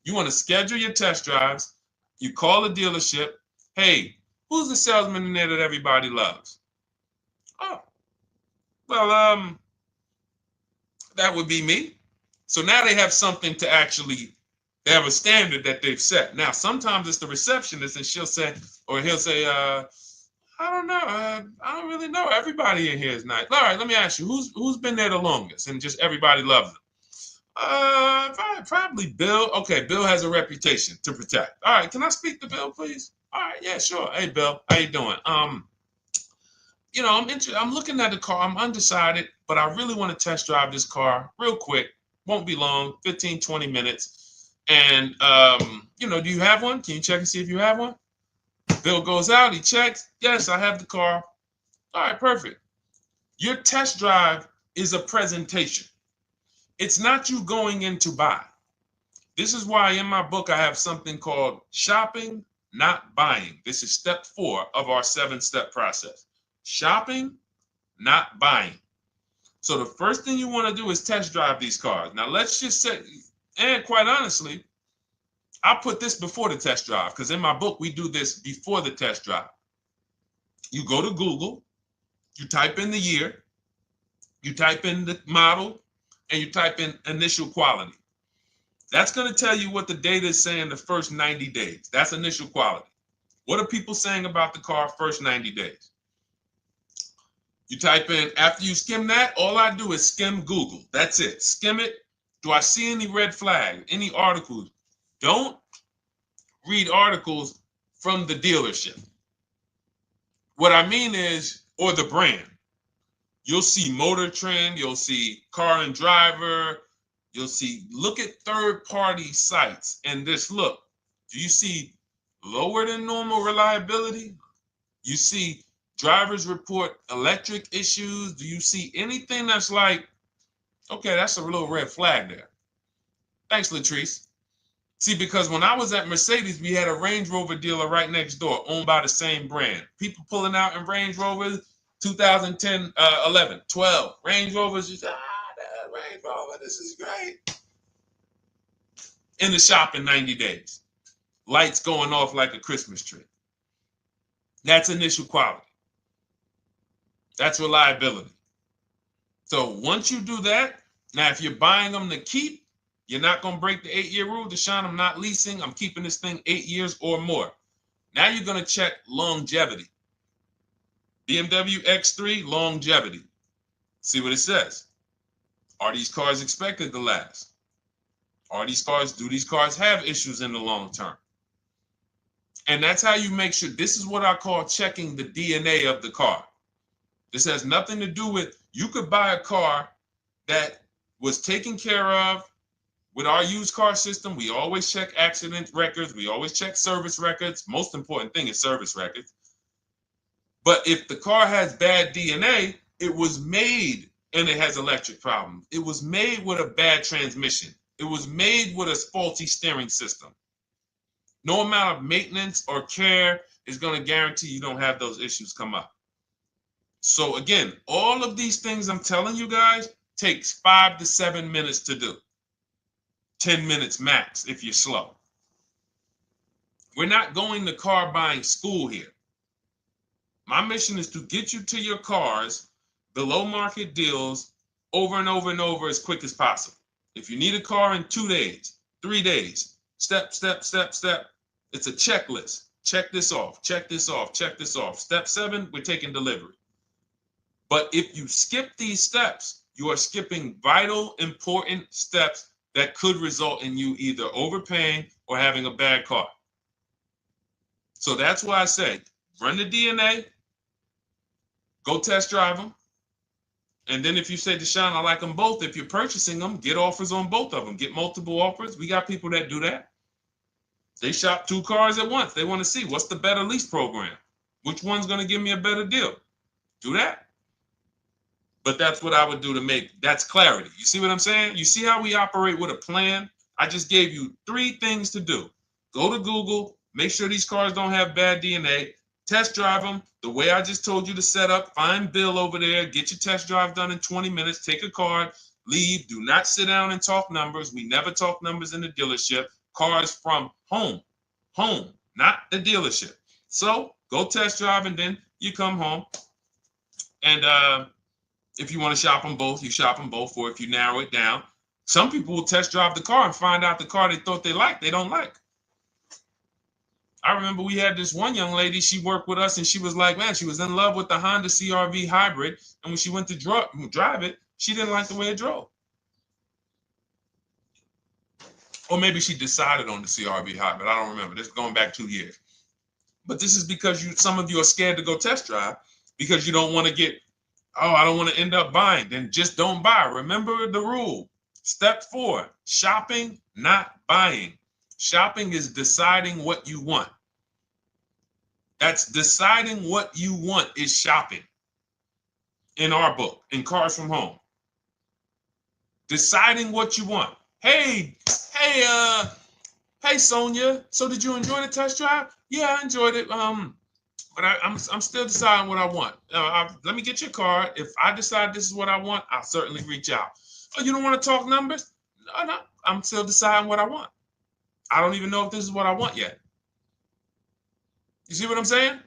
You want to schedule your test drives. You call the dealership. Hey, who's the salesman in there that everybody loves? Oh, well, that would be me. So now they have something to actually, they have a standard that they've set. Now, sometimes it's the receptionist and he'll say, I don't know. I don't really know. Everybody in here is nice. All right, let me ask you, who's been there the longest? And just everybody loves them. Probably Bill. Okay, Bill has a reputation to protect. All right, can I speak to Bill, please? All right, yeah, sure. Hey, Bill, how you doing? I'm looking at the car. I'm undecided, but I really want to test drive this car real quick. Won't be long, 15, 20 minutes. And do you have one? Can you check and see if you have one? Bill goes out, he checks. Yes, I have the car. All right, perfect. Your test drive is a presentation. It's not you going in to buy. This is why in my book I have something called shopping, not buying. This is step 4 of our 7-step process. Shopping, not buying. So the first thing you want to do is test drive these cars. Now let's just say, and quite honestly, I put this before the test drive because in my book we do this before the test drive. You go to Google, you type in the year, you type in the model, and you type in initial quality. That's going to tell you what the data is saying the first 90 days. That's initial quality. What are people saying about the car first 90 days? You type in, after you skim that, all I do is skim Google. That's it. Skim it. Do I see any red flags, any articles? Don't read articles from the dealership. What I mean is, or the brand. You'll see Motor Trend, you'll see Car and Driver, look at third-party sites and just look. Do you see lower than normal reliability? You see drivers report electric issues? Do you see anything that's like, okay, that's a little red flag there? Thanks, Latrice. See, because when I was at Mercedes, we had a Range Rover dealer right next door owned by the same brand. People pulling out in Range Rovers, 2010, 11, 12. Range Rovers, just, that Range Rover, this is great. In the shop in 90 days. Lights going off like a Christmas tree. That's initial quality. That's reliability. So once you do that, now if you're buying them to keep, you're not going to break the 8-year rule. Deshone, I'm not leasing. I'm keeping this thing 8 years or more. Now you're going to check longevity. BMW X3, longevity. See what it says. Are these cars expected to last? Do these cars have issues in the long term? And that's how you make sure. This is what I call checking the DNA of the car. This has nothing to do with, you could buy a car that was taken care of with our used car system. We always check accident records. We always check service records. Most important thing is service records. But if the car has bad DNA, it was made and it has electric problems. It was made with a bad transmission. It was made with a faulty steering system. No amount of maintenance or care is going to guarantee you don't have those issues come up. So again, all of these things I'm telling you guys takes 5 to 7 minutes to do. 10 minutes max if you're slow. We're not going to car buying school here. My mission is to get you to your cars below market deals over and over and over as quick as possible. If you need a car in 2 days, 3 days, step, step, step, step. It's a checklist. Check this off, check this off, check this off. Step 7, we're taking delivery. But if you skip these steps, you are skipping vital, important steps that could result in you either overpaying or having a bad car. So that's why I say, run the DNA, go test drive them. And then if you say, Deshone, I like them both, if you're purchasing them, get offers on both of them. Get multiple offers. We got people that do that. They shop 2 cars at once. They want to see what's the better lease program. Which one's going to give me a better deal? Do that. But that's what I would do to make, that's clarity. You see what I'm saying? You see how we operate with a plan? I just gave you 3 things to do. Go to Google, make sure these cars don't have bad DNA, test drive them the way I just told you to set up, find Bill over there, get your test drive done in 20 minutes, take a card, leave, do not sit down and talk numbers. We never talk numbers in the dealership. Cars from home, not the dealership. So go test drive and then you come home. And if you want to shop them both, you shop them both. Or if you narrow it down, some people will test drive the car and find out the car they thought they liked, they don't like. I remember we had this one young lady, she worked with us and she was like, man, she was in love with the Honda CR-V hybrid. And when she went to drive it, she didn't like the way it drove. Or maybe she decided on the CR-V hybrid. I don't remember. This is going back 2 years. But this is because some of you are scared to go test drive because you don't want to get, oh, I don't want to end up buying. Then just don't buy. Remember the rule. Step 4, shopping, not buying. Shopping is deciding what you want. That's deciding what you want is shopping in our book, in Cars from Home. Deciding what you want. Hey, Sonia. So did you enjoy the test drive? Yeah, I enjoyed it. But I'm still deciding what I want. Let me get your card. If I decide this is what I want, I'll certainly reach out. Oh, you don't want to talk numbers? No, I'm still deciding what I want. I don't even know if this is what I want yet. You see what I'm saying?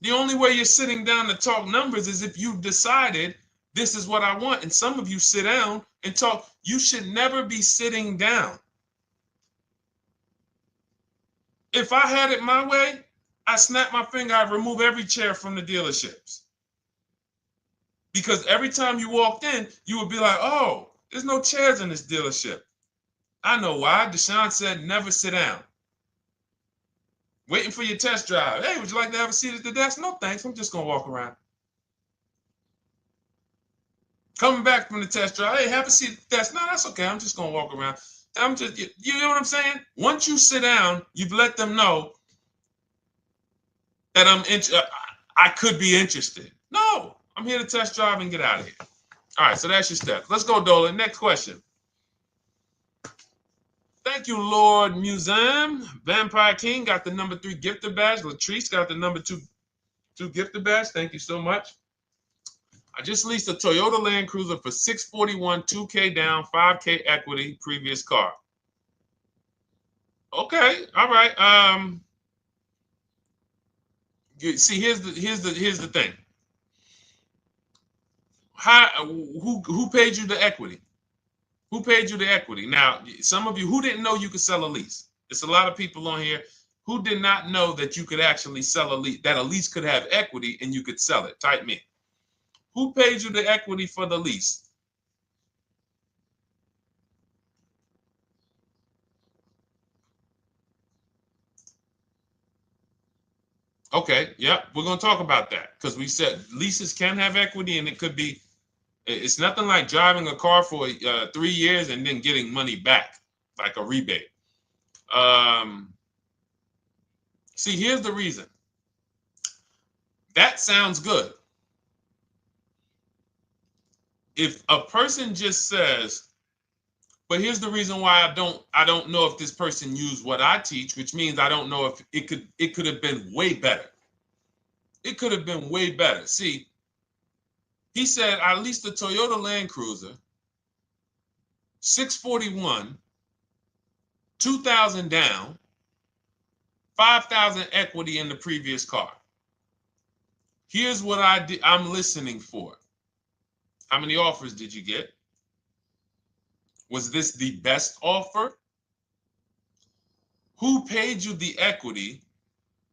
The only way you're sitting down to talk numbers is if you've decided this is what I want. And some of you sit down and talk. You should never be sitting down. If I had it my way, I snap my finger, I'd remove every chair from the dealerships. Because every time you walked in, you would be like, oh, there's no chairs in this dealership. I know why. Deshone said never sit down. Waiting for your test drive. Hey, would you like to have a seat at the desk? No, thanks. I'm just going to walk around. Coming back from the test drive. Hey, have a seat at the desk. No, that's okay. I'm just going to walk around. You know what I'm saying? Once you sit down, you've let them know that I could be interested. No, I'm here to test drive and get out of here. All right, so that's your steps. Let's go, Dolan. Next question. Thank you, Lord Museum. Vampire King got the number 3 gifter badge. Latrice got the number 2 gifter badge. Thank you so much. I just leased a Toyota Land Cruiser for $641, $2K down, $5K equity, previous car. Okay, all right. See, here's the thing. Who paid you the equity? Who paid you the equity? Now, some of you who didn't know you could sell a lease. There's a lot of people on here who did not know that you could actually sell a lease, that a lease could have equity and you could sell it. Type me. Who paid you the equity for the lease? Okay, yep, we're going to talk about that because we said leases can have equity and it could be, it's nothing like driving a car for 3 years and then getting money back, like a rebate. See, here's the reason. That sounds good. If a person just says, But here's the reason why I don't know if this person used what I teach, which means I don't know if it could have been way better. It could have been way better. See, he said I leased a Toyota Land Cruiser, 641, 2,000 down, 5,000 equity in the previous car. Here's what I'm listening for. How many offers did you get? Was this the best offer? Who paid you the equity?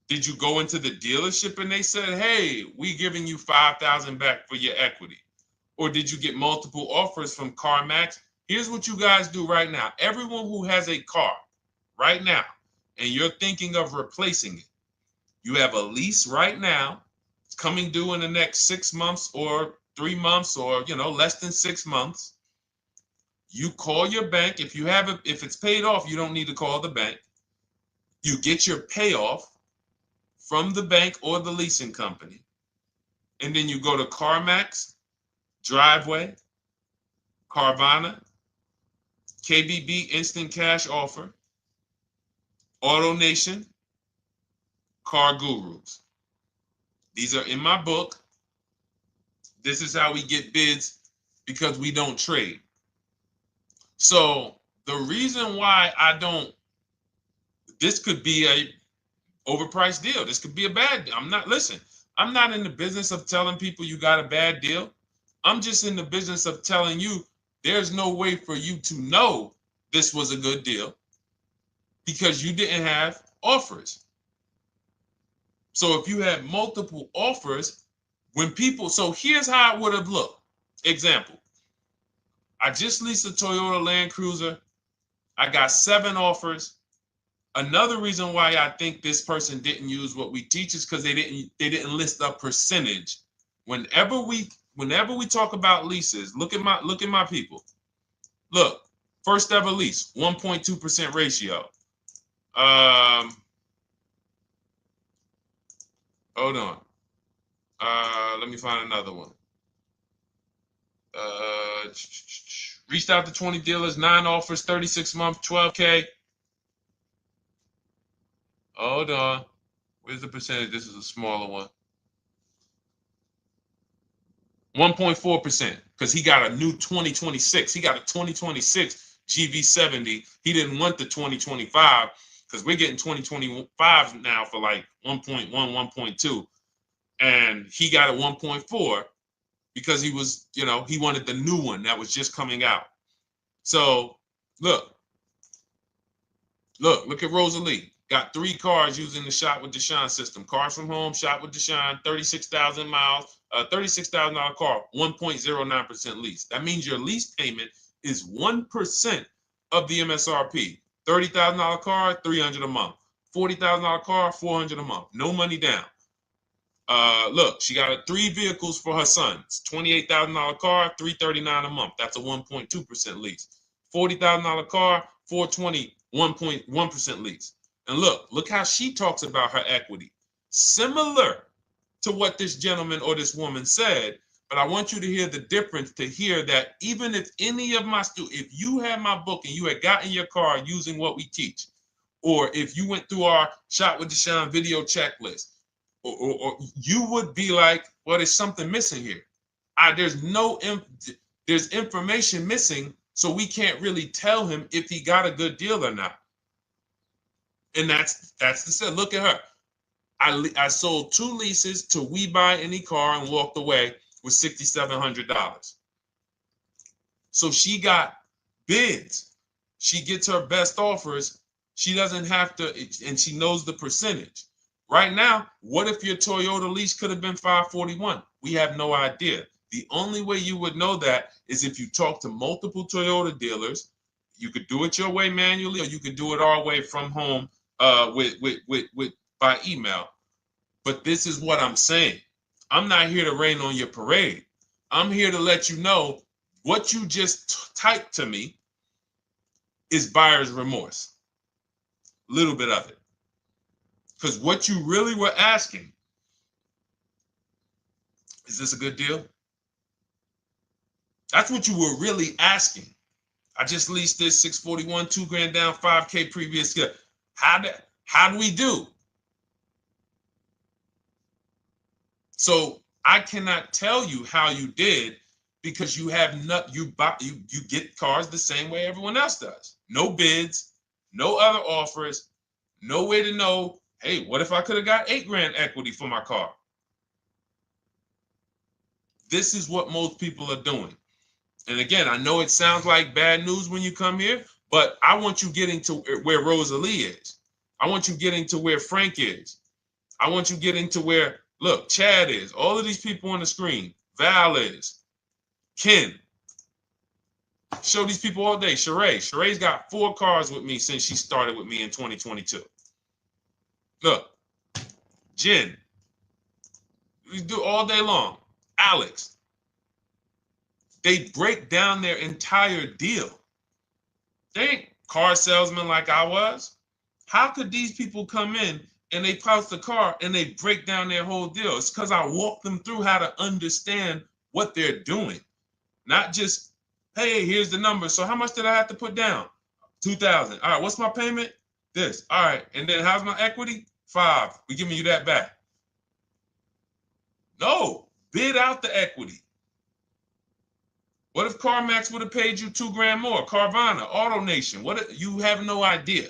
Did you go into the dealership and they said, hey, we giving you 5,000 back for your equity? Or did you get multiple offers from CarMax? Here's what you guys do right now. Everyone who has a car right now, and you're thinking of replacing it, you have a lease right now. It's coming due in the next 6 months or 3 months or, less than 6 months. You call your bank. If it's paid off, you don't need to call the bank. You get your payoff from the bank or the leasing company. And then you go to CarMax, Driveway, Carvana, KBB Instant Cash Offer, AutoNation, Car Gurus. These are in my book. This is how we get bids because we don't trade. So the reason why this could be a overpriced deal. This could be a bad deal. I'm not in the business of telling people you got a bad deal. I'm just in the business of telling you there's no way for you to know this was a good deal because you didn't have offers. So if you had multiple offers, so here's how it would have looked. Example, I just leased a Toyota Land Cruiser. I got 7 offers. Another reason why I think this person didn't use what we teach is because they didn't list a percentage. Whenever we talk about leases, look at my people. Look, first ever lease, 1.2% ratio. Hold on. Let me find another one. Reached out to 20 dealers, 9 offers, 36 months, 12K. Hold on. Where's the percentage? This is a smaller one. 1.4%, because he got a new 2026. He got a 2026 GV70. He didn't want the 2025 because we're getting 2025 now for like 1.1, 1.2. And he got a 1.4 because he was, he wanted the new one that was just coming out. So look at Rosalie. Got 3 cars using the Shop with Deshone system. Cars from home, Shop with Deshone, 36,000 miles, $36,000 car, 1.09% lease. That means your lease payment is 1% of the MSRP. $30,000 car, $300 a month. $40,000 car, $400 a month. No money down. Look, she got 3 vehicles for her sons. $28,000 car, $339 a month. That's a 1.2% lease. $40,000 car, $420, 1.1% lease. And look how she talks about her equity. Similar to what this gentleman or this woman said, but I want you to hear the difference, to hear that even if any of my students, if you had my book and you had gotten your car using what we teach, or if you went through our Shop with Deshone video checklist, or you would be like, well, there's something missing here. There's information missing, so we can't really tell him if he got a good deal or not. And that's the set. Look at her. I sold 2 leases to We Buy Any Car and walked away with $6,700. So she got bids. She gets her best offers. She doesn't have to, and she knows the percentage. Right now, what if your Toyota lease could have been $541? We have no idea. The only way you would know that is if you talk to multiple Toyota dealers. You could do it your way manually, or you could do it our way from home by email. But this is what I'm saying. I'm not here to rain on your parade. I'm here to let you know what you just typed to me is buyer's remorse. A little bit of it. Because what you really were asking, is this a good deal? That's what you were really asking. I just leased this 641, 2 grand down, 5K previous year. How do we do? So I cannot tell you how you did because you have not you get cars the same way everyone else does. No bids, no other offers, no way to know, hey, what if I could have got 8 grand equity for my car? This is what most people are doing. And again, I know it sounds like bad news when you come here, but I want you getting to where Rosalie is. I want you getting to where Frank is. I want you getting to where, look, Chad is. All of these people on the screen. Val is. Ken. Show these people all day. Sheree. Sheree's got 4 cars with me since she started with me in 2022. Look. Jen. We do all day long. Alex. They break down their entire deal. They ain't car salesmen like I was. How could these people come in and they pounce the car and they break down their whole deal? It's because I walk them through how to understand what they're doing. Not just, hey, here's the number. So how much did I have to put down? 2,000. All right, what's my payment? This. All right, and then how's my equity? 5. We're giving you that back. No, bid out the equity. What if CarMax would have paid you 2 grand more? Carvana, AutoNation, you have no idea.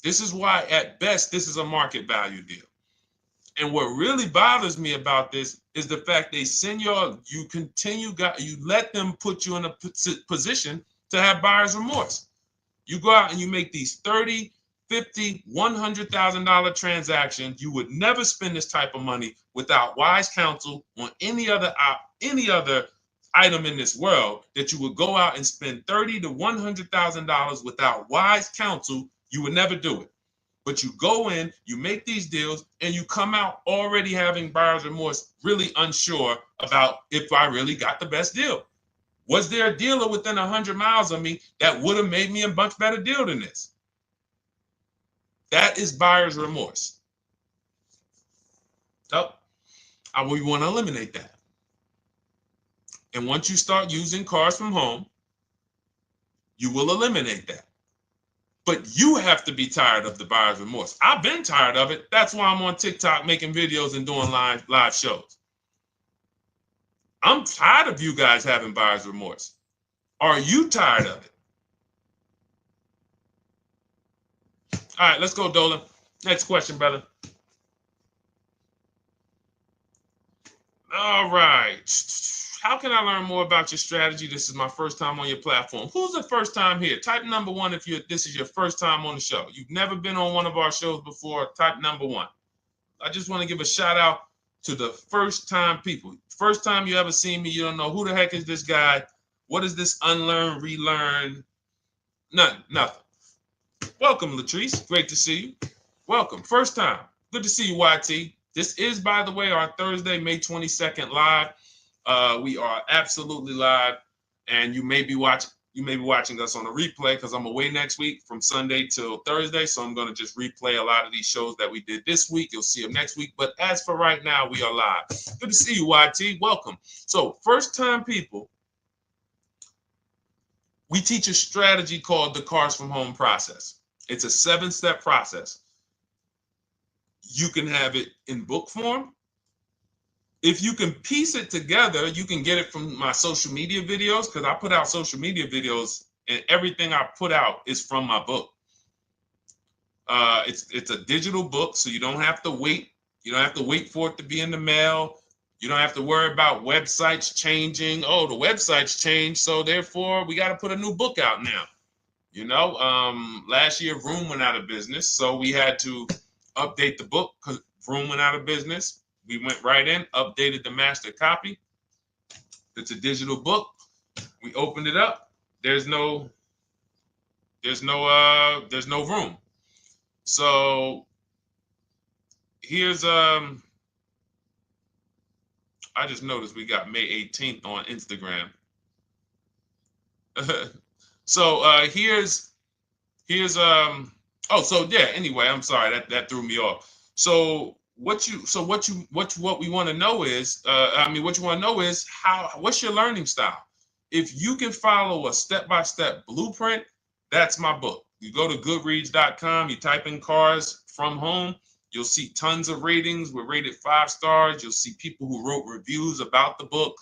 This is why, at best, this is a market value deal. And what really bothers me about this is the fact they send you let them put you in a position to have buyer's remorse. You go out and you make these $30,000, $50,000, $100,000 transactions. You would never spend this type of money without wise counsel on any other item in this world. That you would go out and spend $30,000 to $100,000 without wise counsel. You would never do it. But you go in, you make these deals, and you come out already having buyer's remorse, really unsure about if I really got the best deal. Was there a dealer within 100 miles of me that would have made me a much better deal than this? That is buyer's remorse. So we want to eliminate that. And once you start using cars from home, you will eliminate that. But you have to be tired of the buyer's remorse. I've been tired of it. That's why I'm on TikTok making videos and doing live shows. I'm tired of you guys having buyer's remorse. Are you tired of it? All right, let's go, Dolan. Next question, brother. All right. How can I learn more about your strategy? This is my first time on your platform. Who's the first time here? Type number 1 if this is your first time on the show. You've never been on one of our shows before. Type number 1. I just want to give a shout out to the first time people. First time you ever seen me, you don't know who the heck is this guy. What is this unlearn, relearn? Nothing. Welcome, Latrice. Great to see you. Welcome. First time. Good to see you, YT. This is, by the way, our Thursday, May 22nd live. We are absolutely live, and you may be watching us on a replay because I'm away next week from Sunday till Thursday, so I'm going to just replay a lot of these shows that we did this week. You'll see them next week, but as for right now, we are live. Good to see you, YT. Welcome. So, first time people, we teach a strategy called the Cars from Home process. It's a 7-step process. You can have it in book form. If you can piece it together, you can get it from my social media videos, because I put out social media videos and everything I put out is from my book. It's a digital book, so you don't have to wait. You don't have to wait for it to be in the mail. You don't have to worry about websites changing. Oh, the website's changed, so therefore we got to put a new book out now. You know, last year Vroom went out of business, so we had to update the book because Vroom went out of business. We went right in, updated the master copy. It's a digital book. We opened it up. There's no room. So here's I just noticed we got May 18th on Instagram. So here's anyway, I'm sorry that threw me off. So what we want to know is what's your learning style? If you can follow a step-by-step blueprint, that's my book. You go to goodreads.com, you type in cars from home, you'll see tons of ratings. We're rated 5 stars. You'll see people who wrote reviews about the book,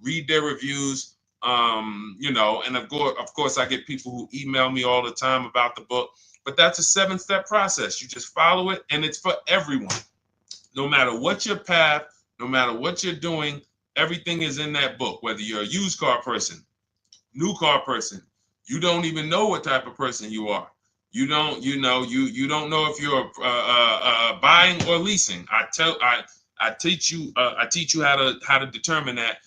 read their reviews. And of course, I get people who email me all the time about the book. But that's a 7-step process. You just follow it, and it's for everyone. No matter what your path, no matter what you're doing, everything is in that book. Whether you're a used car person, new car person, you don't even know what type of person you are. You don't know if you're buying or leasing. I teach you how to determine that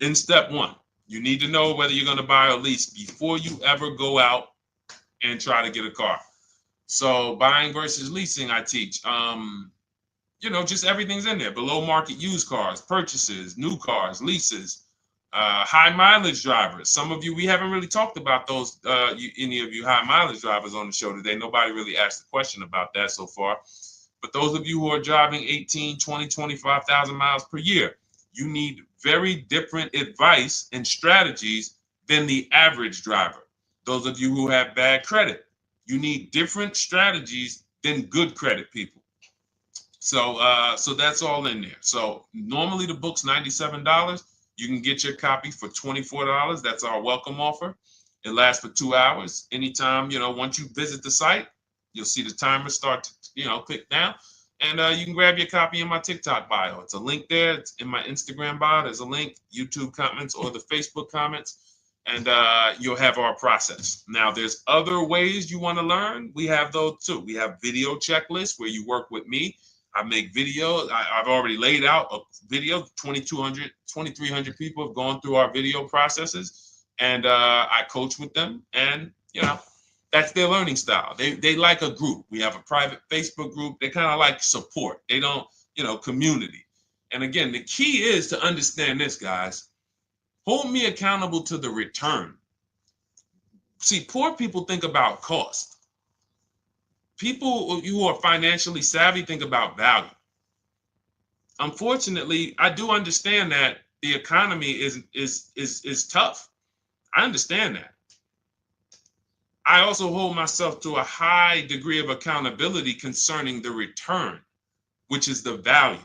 in step 1. You need to know whether you're going to buy or lease before you ever go out and try to get a car. So buying versus leasing, I teach. Just everything's in there. Below market used cars, purchases, new cars, leases, high mileage drivers. Some of you, we haven't really talked about those, any of you high mileage drivers on the show today. Nobody really asked a question about that so far. But those of you who are driving 18, 20, 25,000 miles per year, you need very different advice and strategies than the average driver. Those of you who have bad credit, you need different strategies than good credit people. So that's all in there. So normally the book's $97. You can get your copy for $24. That's our welcome offer. It lasts for 2 hours. Anytime, once you visit the site, you'll see the timer start to, click down. And you can grab your copy in my TikTok bio. It's a link there. It's in my Instagram bio. There's a link, YouTube comments or the Facebook comments. And you'll have our process. Now, there's other ways you want to learn. We have those too. We have video checklists where you work with me. I make videos. I've already laid out a video. 2,300 people have gone through our video processes, and I coach with them. And that's their learning style. They like a group. We have a private Facebook group. They kind of like support. They don't, community. And again, the key is to understand this, guys. Hold me accountable to the return. See, poor people think about cost. People who are financially savvy think about value. Unfortunately, I do understand that the economy is tough. I understand that. I also hold myself to a high degree of accountability concerning the return, which is the value.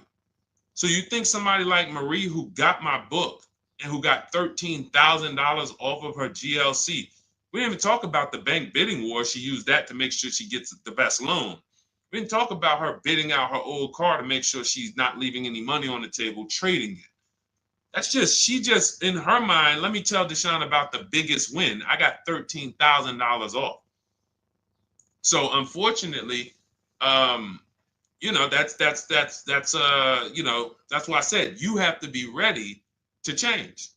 So you think somebody like Marie, who got my book and who got $13,000 off of her GLC, we didn't even talk about the bank bidding war. She used that to make sure she gets the best loan. We didn't talk about her bidding out her old car to make sure she's not leaving any money on the table, trading it. She just, in her mind, let me tell Deshone about the biggest win. I got $13,000 off. So unfortunately, that's why I said you have to be ready to change.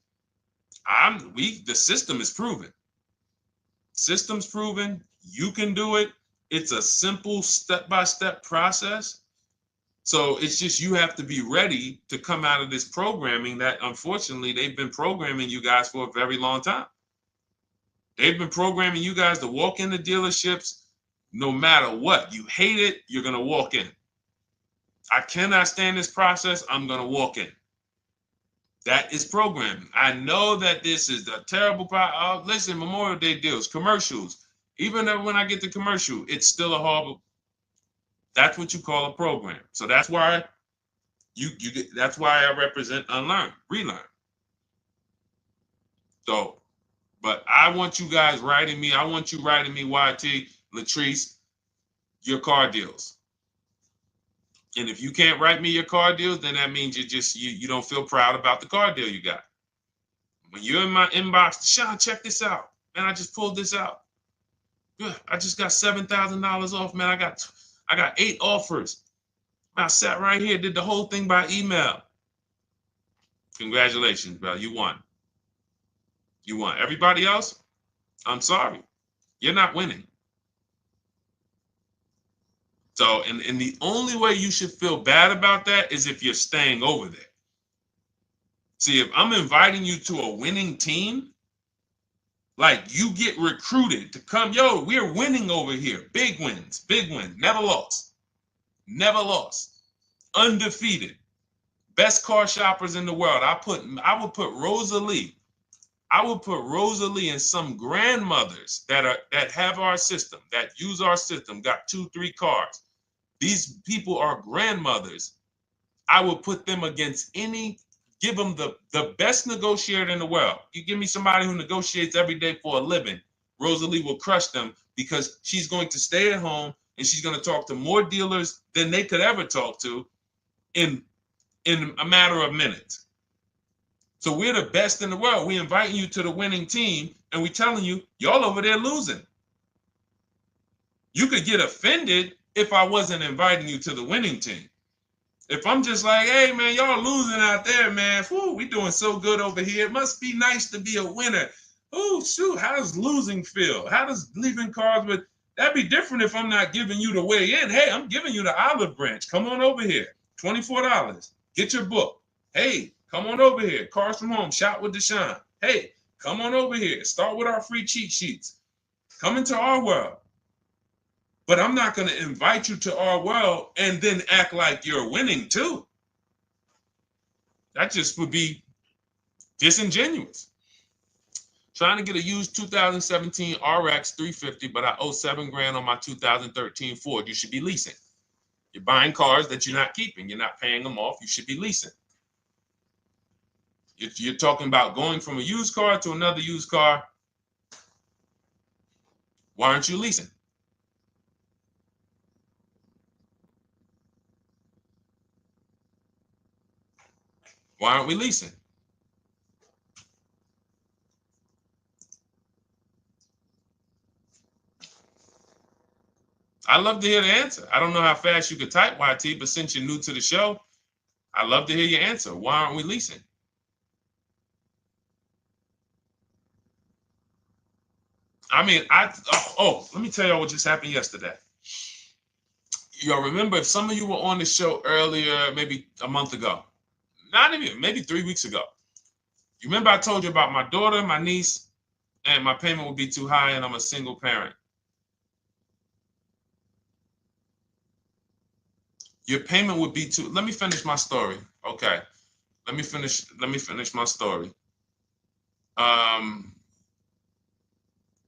The system is proven. System's proven. You can do it. It's a simple step-by-step process. So it's just you have to be ready to come out of this programming that unfortunately they've been programming you guys for a very long time. They've been programming you guys to walk into dealerships no matter what. You hate it, you're going to walk in. I cannot stand this process, I'm going to walk in. That is programming. I know that this is the terrible part. Listen, Memorial Day deals, commercials. Even when I get the commercial, it's still a horrible. That's what you call a program. So that's why that's why I represent unlearn, relearn. So, but I want you guys writing me. I want you writing me, YT, Latrice, your car deals. And if you can't write me your car deals, then that means you don't feel proud about the car deal you got. When you're in my inbox, Deshone, check this out. Man, I just pulled this out. Good. I just got $7,000 off, man. I got 8 offers. I sat right here, did the whole thing by email. Congratulations, bro. You won. You won. Everybody else, I'm sorry. You're not winning. So, and the only way you should feel bad about that is if you're staying over there. See, if I'm inviting you to a winning team, like you get recruited to come, yo, we're winning over here. Big wins, never lost. Never lost. Undefeated. Best car shoppers in the world. I would put Rosalie I would put Rosalie and some grandmothers that have our system, that use our system, got 2-3 cars. These people are grandmothers. I would put them against give them the best negotiator in the world. You give me somebody who negotiates every day for a living, Rosalie will crush them because she's going to stay at home and she's going to talk to more dealers than they could ever talk to in a matter of minutes. So we're the best in the world. We inviting you to the winning team and we telling you, y'all over there losing. You could get offended if I wasn't inviting you to the winning team. If I'm just like, hey, man, y'all losing out there, man. Whew, we doing so good over here. It must be nice to be a winner. Oh, shoot, how does losing feel? How does leaving cars with... That'd be different if I'm not giving you the way in. Hey, I'm giving you the olive branch. Come on over here. $24. Get your book. Hey, come on over here. Cars from Home. Shop with Deshone. Hey, come on over here. Start with our free cheat sheets. Come into our world. But I'm not going to invite you to our world and then act like you're winning too. That just would be disingenuous. Trying to get a used 2017 RX 350, but I owe $7,000 on my 2013 Ford. You should be leasing. You're buying cars that you're not keeping. You're not paying them off. You should be leasing. You're talking about going from a used car to another used car. Why aren't you leasing? Why aren't we leasing? I'd love to hear the answer. I don't know how fast you could type, YT, but since you're new to the show, I'd love to hear your answer. Why aren't we leasing? I mean, let me tell y'all what just happened yesterday. Y'all remember, if some of you were on the show earlier, maybe a month ago, not even, maybe 3 weeks ago, you remember I told you about my daughter, my niece, and my payment would be too high and I'm a single parent. Your payment would be too... Let me finish my story. Okay. Let me finish my story.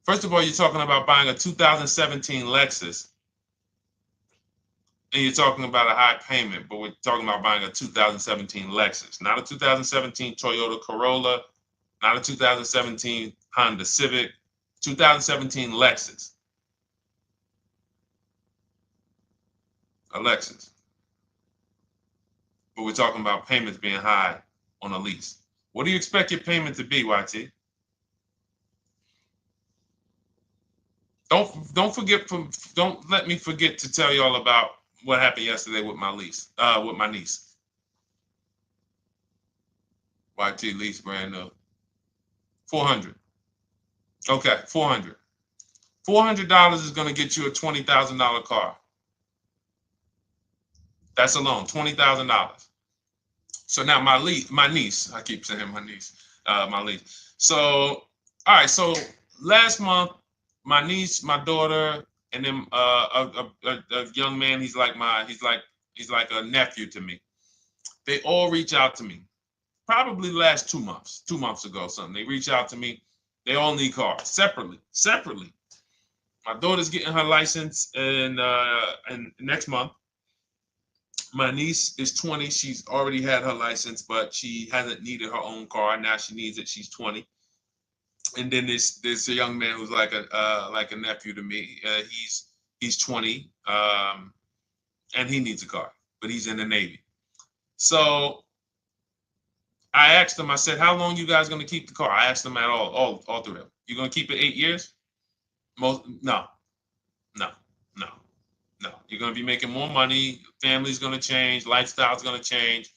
First of all, you're talking about buying a 2017 Lexus. And you're talking about a high payment, but we're talking about buying a 2017 Lexus, not a 2017 Toyota Corolla, not a 2017 Honda Civic, 2017 Lexus. A Lexus. But we're talking about payments being high on a lease. What do you expect your payment to be, YT? Don't let me forget to tell y'all about what happened yesterday with my niece. YT lease brand new. 400. Okay, 400. $400 is going to get you a $20,000 car. That's alone, $20,000. So now my niece, I keep saying my niece, my lease. So, all right, so last month, my niece, my daughter, and then a young man, he's like a nephew to me. They all reach out to me. Probably the last 2 months, 2 months ago, something. They reach out to me. They all need cars separately. My daughter's getting her license in next month. My niece is 20. She's already had her license, but she hasn't needed her own car. Now she needs it. She's 20. And then there's a young man who's like a nephew to me. He's 20, and he needs a car, but he's in the Navy. So I asked him. I said, "How long you guys gonna keep the car?" I asked them at all three of them. You gonna keep it 8 years? No. You're gonna be making more money. Family's gonna change. Lifestyle's gonna change.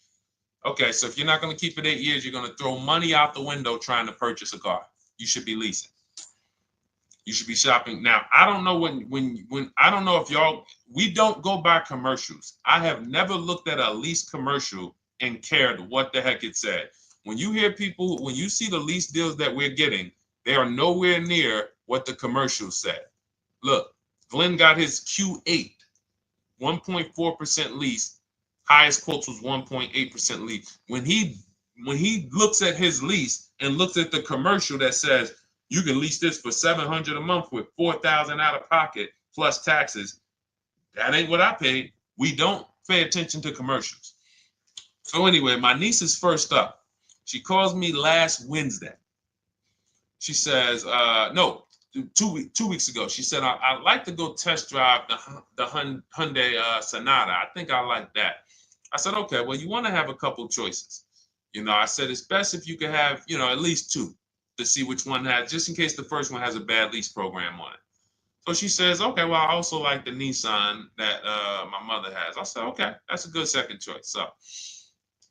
Okay, so if you're not gonna keep it 8 years, you're gonna throw money out the window trying to purchase a car. You should be leasing. You should be shopping. Now, I don't know when I don't know if we don't go by commercials. I have never looked at a lease commercial and cared what the heck it said. When you see the lease deals that we're getting, they are nowhere near what the commercial said. Look, Glenn got his Q8, 1.4% lease. Highest quotes was 1.8% lease. When he when he looks at his lease and looks at the commercial that says you can lease this for $700 a month with $4,000 out of pocket plus taxes, that ain't what I paid. We don't pay attention to commercials. So anyway, my niece is first up. She calls me last Wednesday. She says, no, 2 weeks ago. She said, I'd like to go test drive the Hyundai Sonata. I think I like that. I said, okay, well, you want to have a couple choices. I said, it's best if you could have, at least two to see which one has, just in case the first one has a bad lease program on it. So she says, okay, well, I also like the Nissan that my mother has. I said, okay, that's a good second choice. So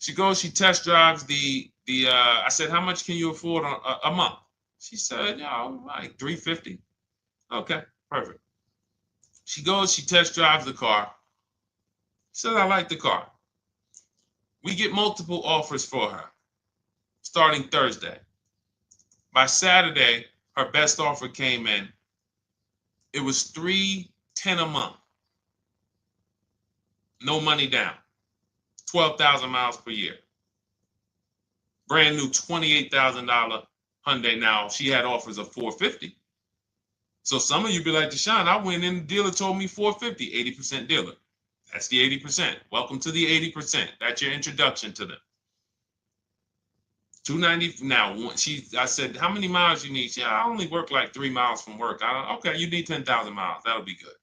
she goes, she test drives I said, how much can you afford a month? She said, like $350. Okay, perfect. She goes, she test drives the car. She said, I like the car. We get multiple offers for her starting Thursday. By Saturday, her best offer came in. It was $310 a month. No money down. 12,000 miles per year. Brand new $28,000 Hyundai. Now, she had offers of $450. So some of you be like, Deshone, I went in, the dealer told me $450, 80% dealer. That's the 80%. Welcome to the 80%. That's your introduction to them. $290. Now, I said, how many miles you need? I only work like 3 miles from work. Okay, you need 10,000 miles. That'll be good.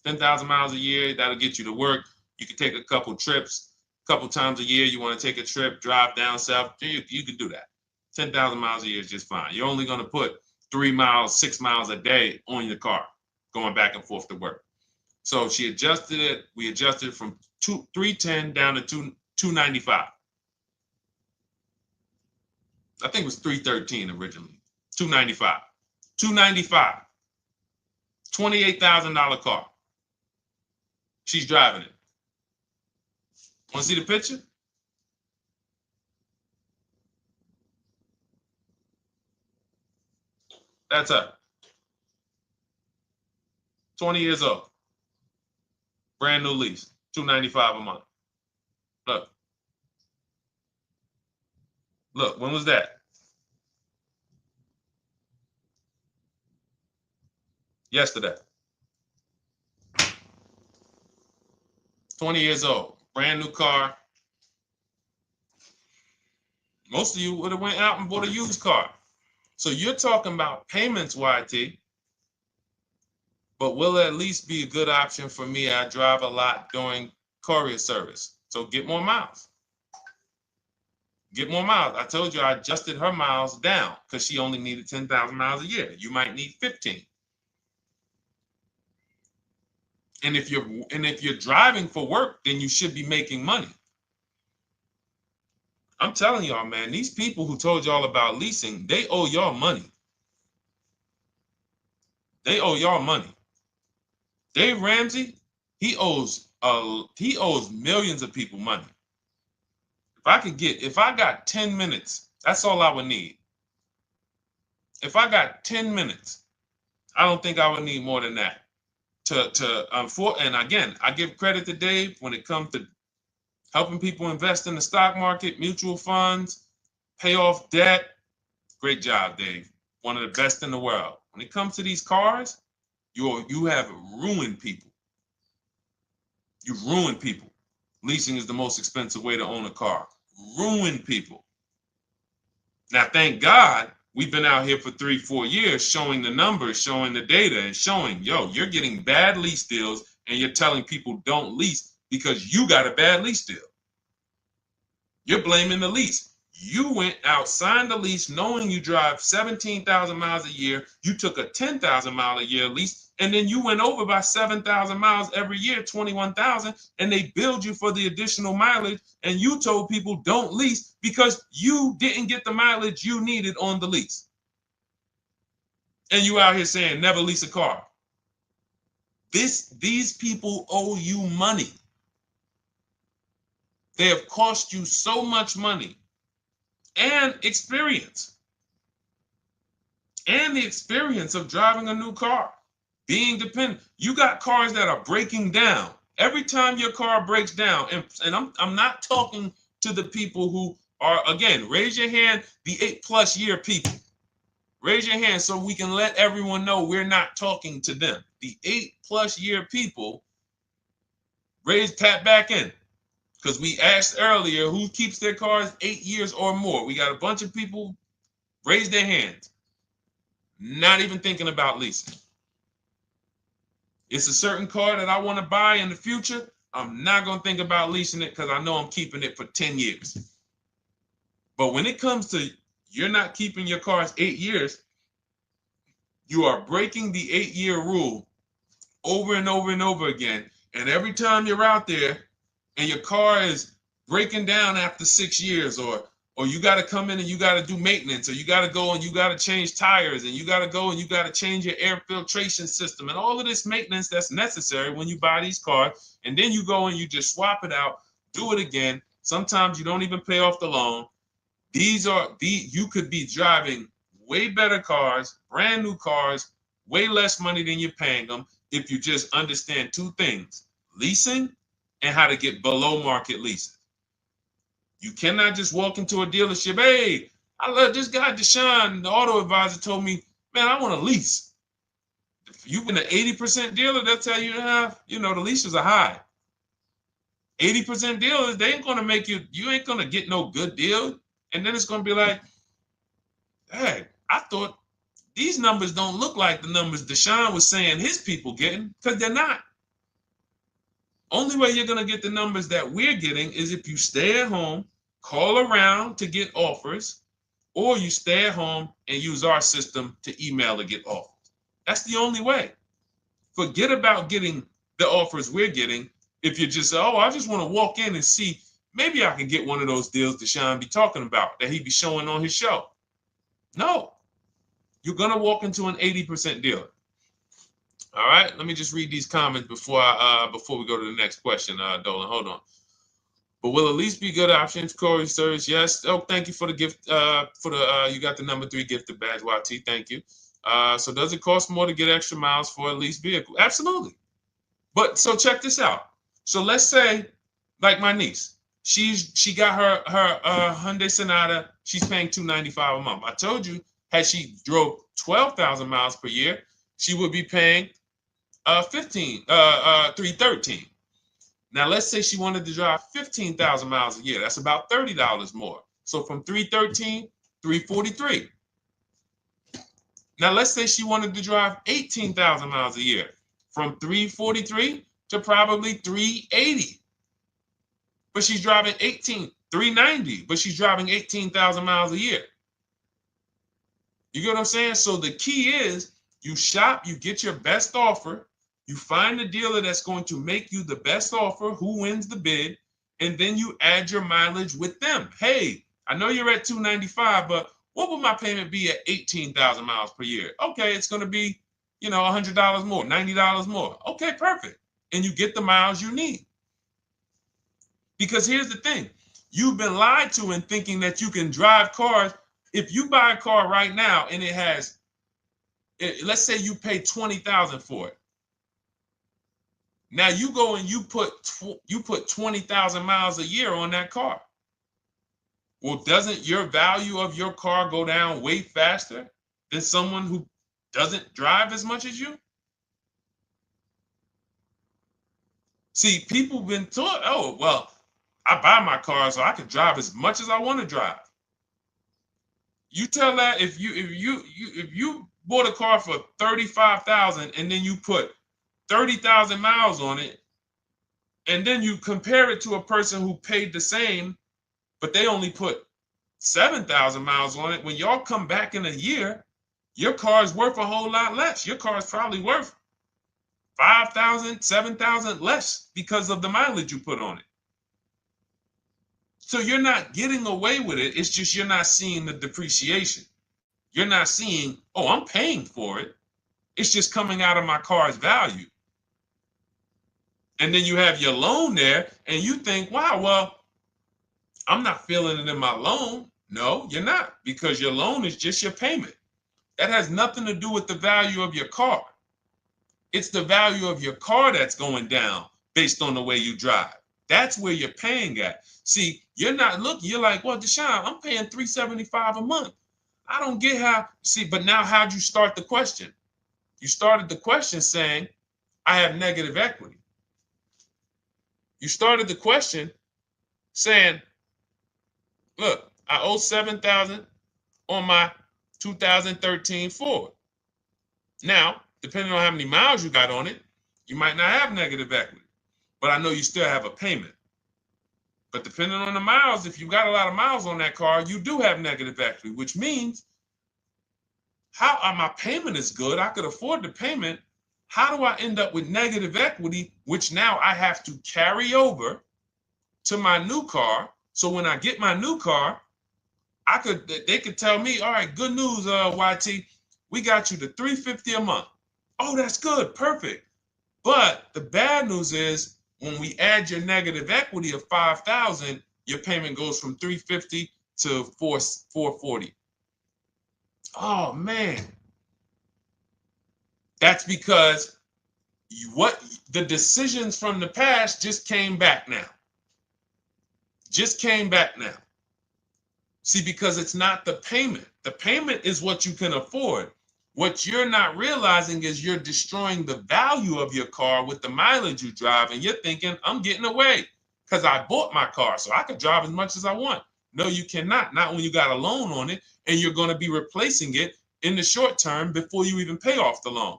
10,000 miles a year, that'll get you to work. You can take a couple trips, a couple times a year. You want to take a trip, drive down south. You can do that. 10,000 miles a year is just fine. You're only going to put 3 miles, 6 miles a day on your car, going back and forth to work. So she adjusted it. We adjusted it from $310 down to $295. I think it was $313 originally. $295. $295. $28,000 car. She's driving it. Want to see the picture? That's her. 20 years old. Brand new lease. $295 a month. Look. Look, when was that? Yesterday. 20 years old. Brand new car. Most of you would have went out and bought a used car. So you're talking about payments, YT. But will it at least be a good option for me? I drive a lot during courier service. So get more miles. Get more miles. I told you I adjusted her miles down because she only needed 10,000 miles a year. You might need 15. And if you're driving for work, then you should be making money. I'm telling y'all, man, these people who told y'all about leasing, they owe y'all money. They owe y'all money. Dave Ramsey, he owes millions of people money. If I got 10 minutes, that's all I would need. If I got 10 minutes, I don't think I would need more than that. And again, I give credit to Dave when it comes to helping people invest in the stock market, mutual funds, pay off debt. Great job, Dave. One of the best in the world. When it comes to these cars, you have ruined people. You've ruined people. Leasing is the most expensive way to own a car. Ruined people. Now, thank God, we've been out here for 3-4 years showing the numbers, showing the data, and showing, you're getting bad lease deals, and you're telling people don't lease because you got a bad lease deal. You're blaming the lease. You went out, signed the lease, knowing you drive 17,000 miles a year. You took a 10,000 mile a year lease, and then you went over by 7,000 miles every year, 21,000, and they billed you for the additional mileage, and you told people don't lease because you didn't get the mileage you needed on the lease. And you out here saying never lease a car. These people owe you money. They have cost you so much money and experience. And the experience of driving a new car, being dependent. You got cars that are breaking down. Every time your car breaks down, and I'm not talking to the people who Or again, raise your hand, the 8+ year people. Raise your hand so we can let everyone know we're not talking to them. The 8+ year people, tap back in. Because we asked earlier who keeps their cars 8 years or more. We got a bunch of people raise their hands. Not even thinking about leasing. It's a certain car that I want to buy in the future. I'm not going to think about leasing it because I know I'm keeping it for 10 years. But when it comes to you're not keeping your cars 8 years, you are breaking the 8-year rule over and over and over again. And every time you're out there and your car is breaking down after 6 years, or you got to come in and you got to do maintenance, or you got to go and you got to change tires, and you got to go and you got to change your air filtration system, and all of this maintenance that's necessary when you buy these cars, and then you go and you just swap it out, do it again. Sometimes you don't even pay off the loan. You could be driving way better cars, brand new cars, way less money than you're paying them if you just understand 2 things: leasing and how to get below market leases. You cannot just walk into a dealership. Hey, I love this guy, Deshone, the auto advisor, told me, man, I want a lease. If you've been an 80% dealer, they'll tell you, the leases are high. 80% dealers, they ain't going to make you ain't going to get no good deal. And then it's going to be like, hey, I thought these numbers don't look like the numbers Deshone was saying his people getting, because they're not. Only way you're going to get the numbers that we're getting is if you stay at home, call around to get offers, or you stay at home and use our system to email to get offers. That's the only way. Forget about getting the offers we're getting. If you just say, oh, I just want to walk in and see, maybe I can get one of those deals Deshone be talking about that he be showing on his show. No, you're going to walk into an 80% dealer. All right, let me just read these comments before we go to the next question, Dolan. Hold on. But will at least be good options, Corey Sturge? Yes. Oh, thank you for the gift. You got the number 3 gifted badge, YT. Thank you. So does it cost more to get extra miles for a leased vehicle? Absolutely. But so check this out. So let's say, like my niece, she got her Hyundai Sonata. She's paying $295 a month. I told you, had she drove 12,000 miles per year, she would be paying $313. Now let's say she wanted to drive 15,000 miles a year. That's about $30 more. So from $313, $343. Now let's say she wanted to drive 18,000 miles a year. From $343 to probably $380. But she's driving $390, but she's driving 18,000 miles a year. You get what I'm saying? So the key is you shop, you get your best offer, you find the dealer that's going to make you the best offer, who wins the bid, and then you add your mileage with them. Hey, I know you're at $295, but what would my payment be at 18,000 miles per year? Okay, it's going to be, $100 more, $90 more. Okay, perfect. And you get the miles you need. Because here's the thing. You've been lied to in thinking that you can drive cars. If you buy a car right now and it has, let's say you pay $20,000 for it. Now you go and you put 20,000 miles a year on that car. Well, doesn't your value of your car go down way faster than someone who doesn't drive as much as you? See, people have been taught, oh, well, I buy my car so I can drive as much as I want to drive. You tell that if you bought a car for $35,000 and then you put 30,000 miles on it, and then you compare it to a person who paid the same, but they only put 7,000 miles on it. When y'all come back in a year, your car is worth a whole lot less. Your car is probably worth 5,000, 7,000 less because of the mileage you put on it. So you're not getting away with it. It's just you're not seeing the depreciation. You're not seeing, oh, I'm paying for it. It's just coming out of my car's value. And then you have your loan there and you think, wow, well, I'm not feeling it in my loan. No, you're not, because your loan is just your payment. That has nothing to do with the value of your car. It's the value of your car that's going down based on the way you drive. That's where you're paying at. See, you're not looking, you're like, well, Deshone, I'm paying $375 a month. I don't get how, see, but now how'd you start the question? You started the question saying, I have negative equity. You started the question saying, look, I owe $7,000 on my 2013 Ford. Now, depending on how many miles you got on it, you might not have negative equity, but I know you still have a payment. But depending on the miles, if you got a lot of miles on that car, you do have negative equity, which means my payment is good. I could afford the payment. How do I end up with negative equity, which now I have to carry over to my new car? So when I get my new car, they could tell me, all right, good news, YT, we got you to $350 a month. Oh, that's good, perfect. But the bad news is when we add your negative equity of $5,000, your payment goes from $350 to $440. Oh man, that's because the decisions from the past just came back now. Just came back now. See, because it's not the payment. The payment is what you can afford. What you're not realizing is you're destroying the value of your car with the mileage you drive, and you're thinking, I'm getting away because I bought my car so I could drive as much as I want. No, you cannot. Not when you got a loan on it, and you're going to be replacing it in the short term before you even pay off the loan.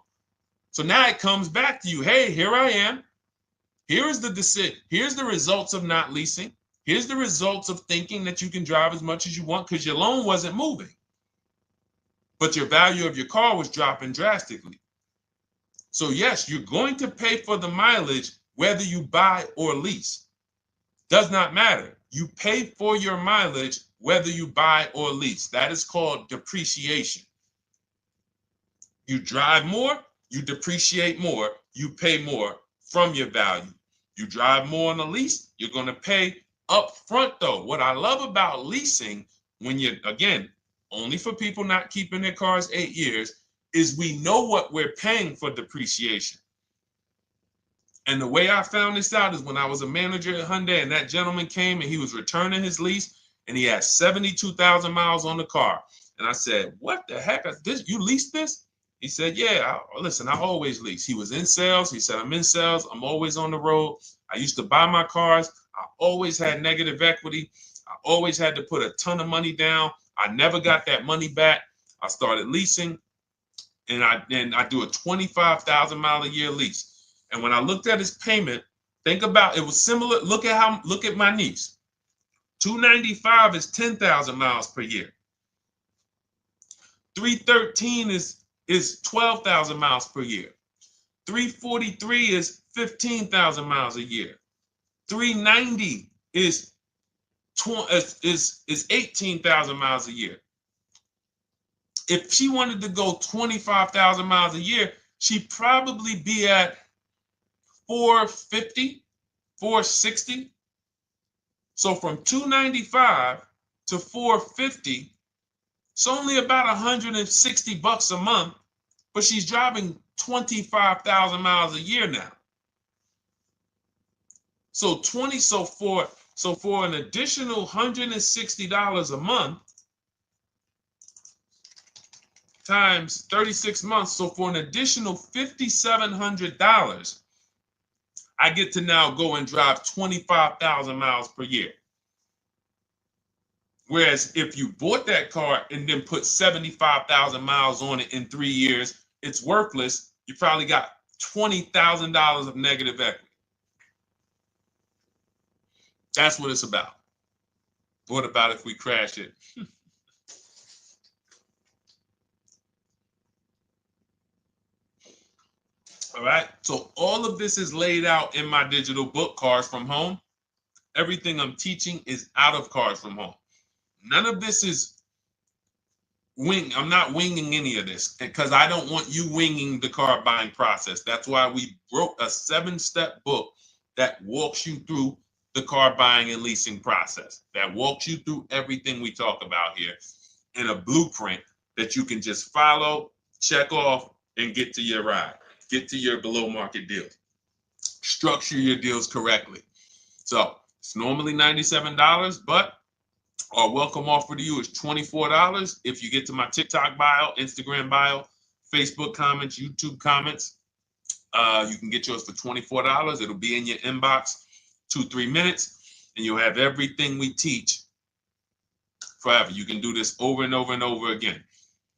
So now it comes back to you. Hey, here I am. Here is the decision. Here's the results of not leasing. Here's the results of thinking that you can drive as much as you want because your loan wasn't moving. But your value of your car was dropping drastically. So yes, you're going to pay for the mileage whether you buy or lease. Does not matter. You pay for your mileage whether you buy or lease. That is called depreciation. You drive more, you depreciate more, you pay more from your value. You drive more on a lease, you're going to pay up front though. What I love about leasing, when you're, again, only for people not keeping their cars 8 years, is we know what we're paying for depreciation. And the way I found this out is when I was a manager at Hyundai and that gentleman came and he was returning his lease and he had 72,000 miles on the car. And I said, what the heck is this? You leased this? He said, yeah, listen, I always lease. He was in sales. He said, I'm in sales. I'm always on the road. I used to buy my cars. I always had negative equity. I always had to put a ton of money down. I never got that money back. I started leasing, and I do a 25,000 mile a year lease. And when I looked at his payment, think about it was similar. Look at my niece. 295 is 10,000 miles per year. 313 is 12,000 miles per year. 343 is 15,000 miles a year. 390 is 18,000 miles a year. If she wanted to go 25,000 miles a year, she'd probably be at 450, 460. So from 295 to 450, it's only about 160 bucks a month, but she's driving 25,000 miles a year now. So for an additional $160 a month times 36 months, so for an additional $5,700, I get to now go and drive 25,000 miles per year. Whereas if you bought that car and then put 75,000 miles on it in 3 years, it's worthless. You probably got $20,000 of negative equity. That's what it's about. What about if we crash it? All right. So all of this is laid out in my digital book, Cars from Home. Everything I'm teaching is out of Cars from Home. None of this is I'm not winging any of this because I don't want you winging the car buying process. That's why we wrote a 7-step book that walks you through the car buying and leasing process, that walks you through everything we talk about here in a blueprint that you can just follow, check off, and get to your ride, get to your below market deal. Structure your deals correctly. So it's normally $97, but our welcome offer to you is $24 if you get to my TikTok bio, Instagram bio, Facebook comments, YouTube comments. You can get yours for $24. It'll be in your inbox 2-3 minutes, and you'll have everything we teach forever. You can do this over and over and over again.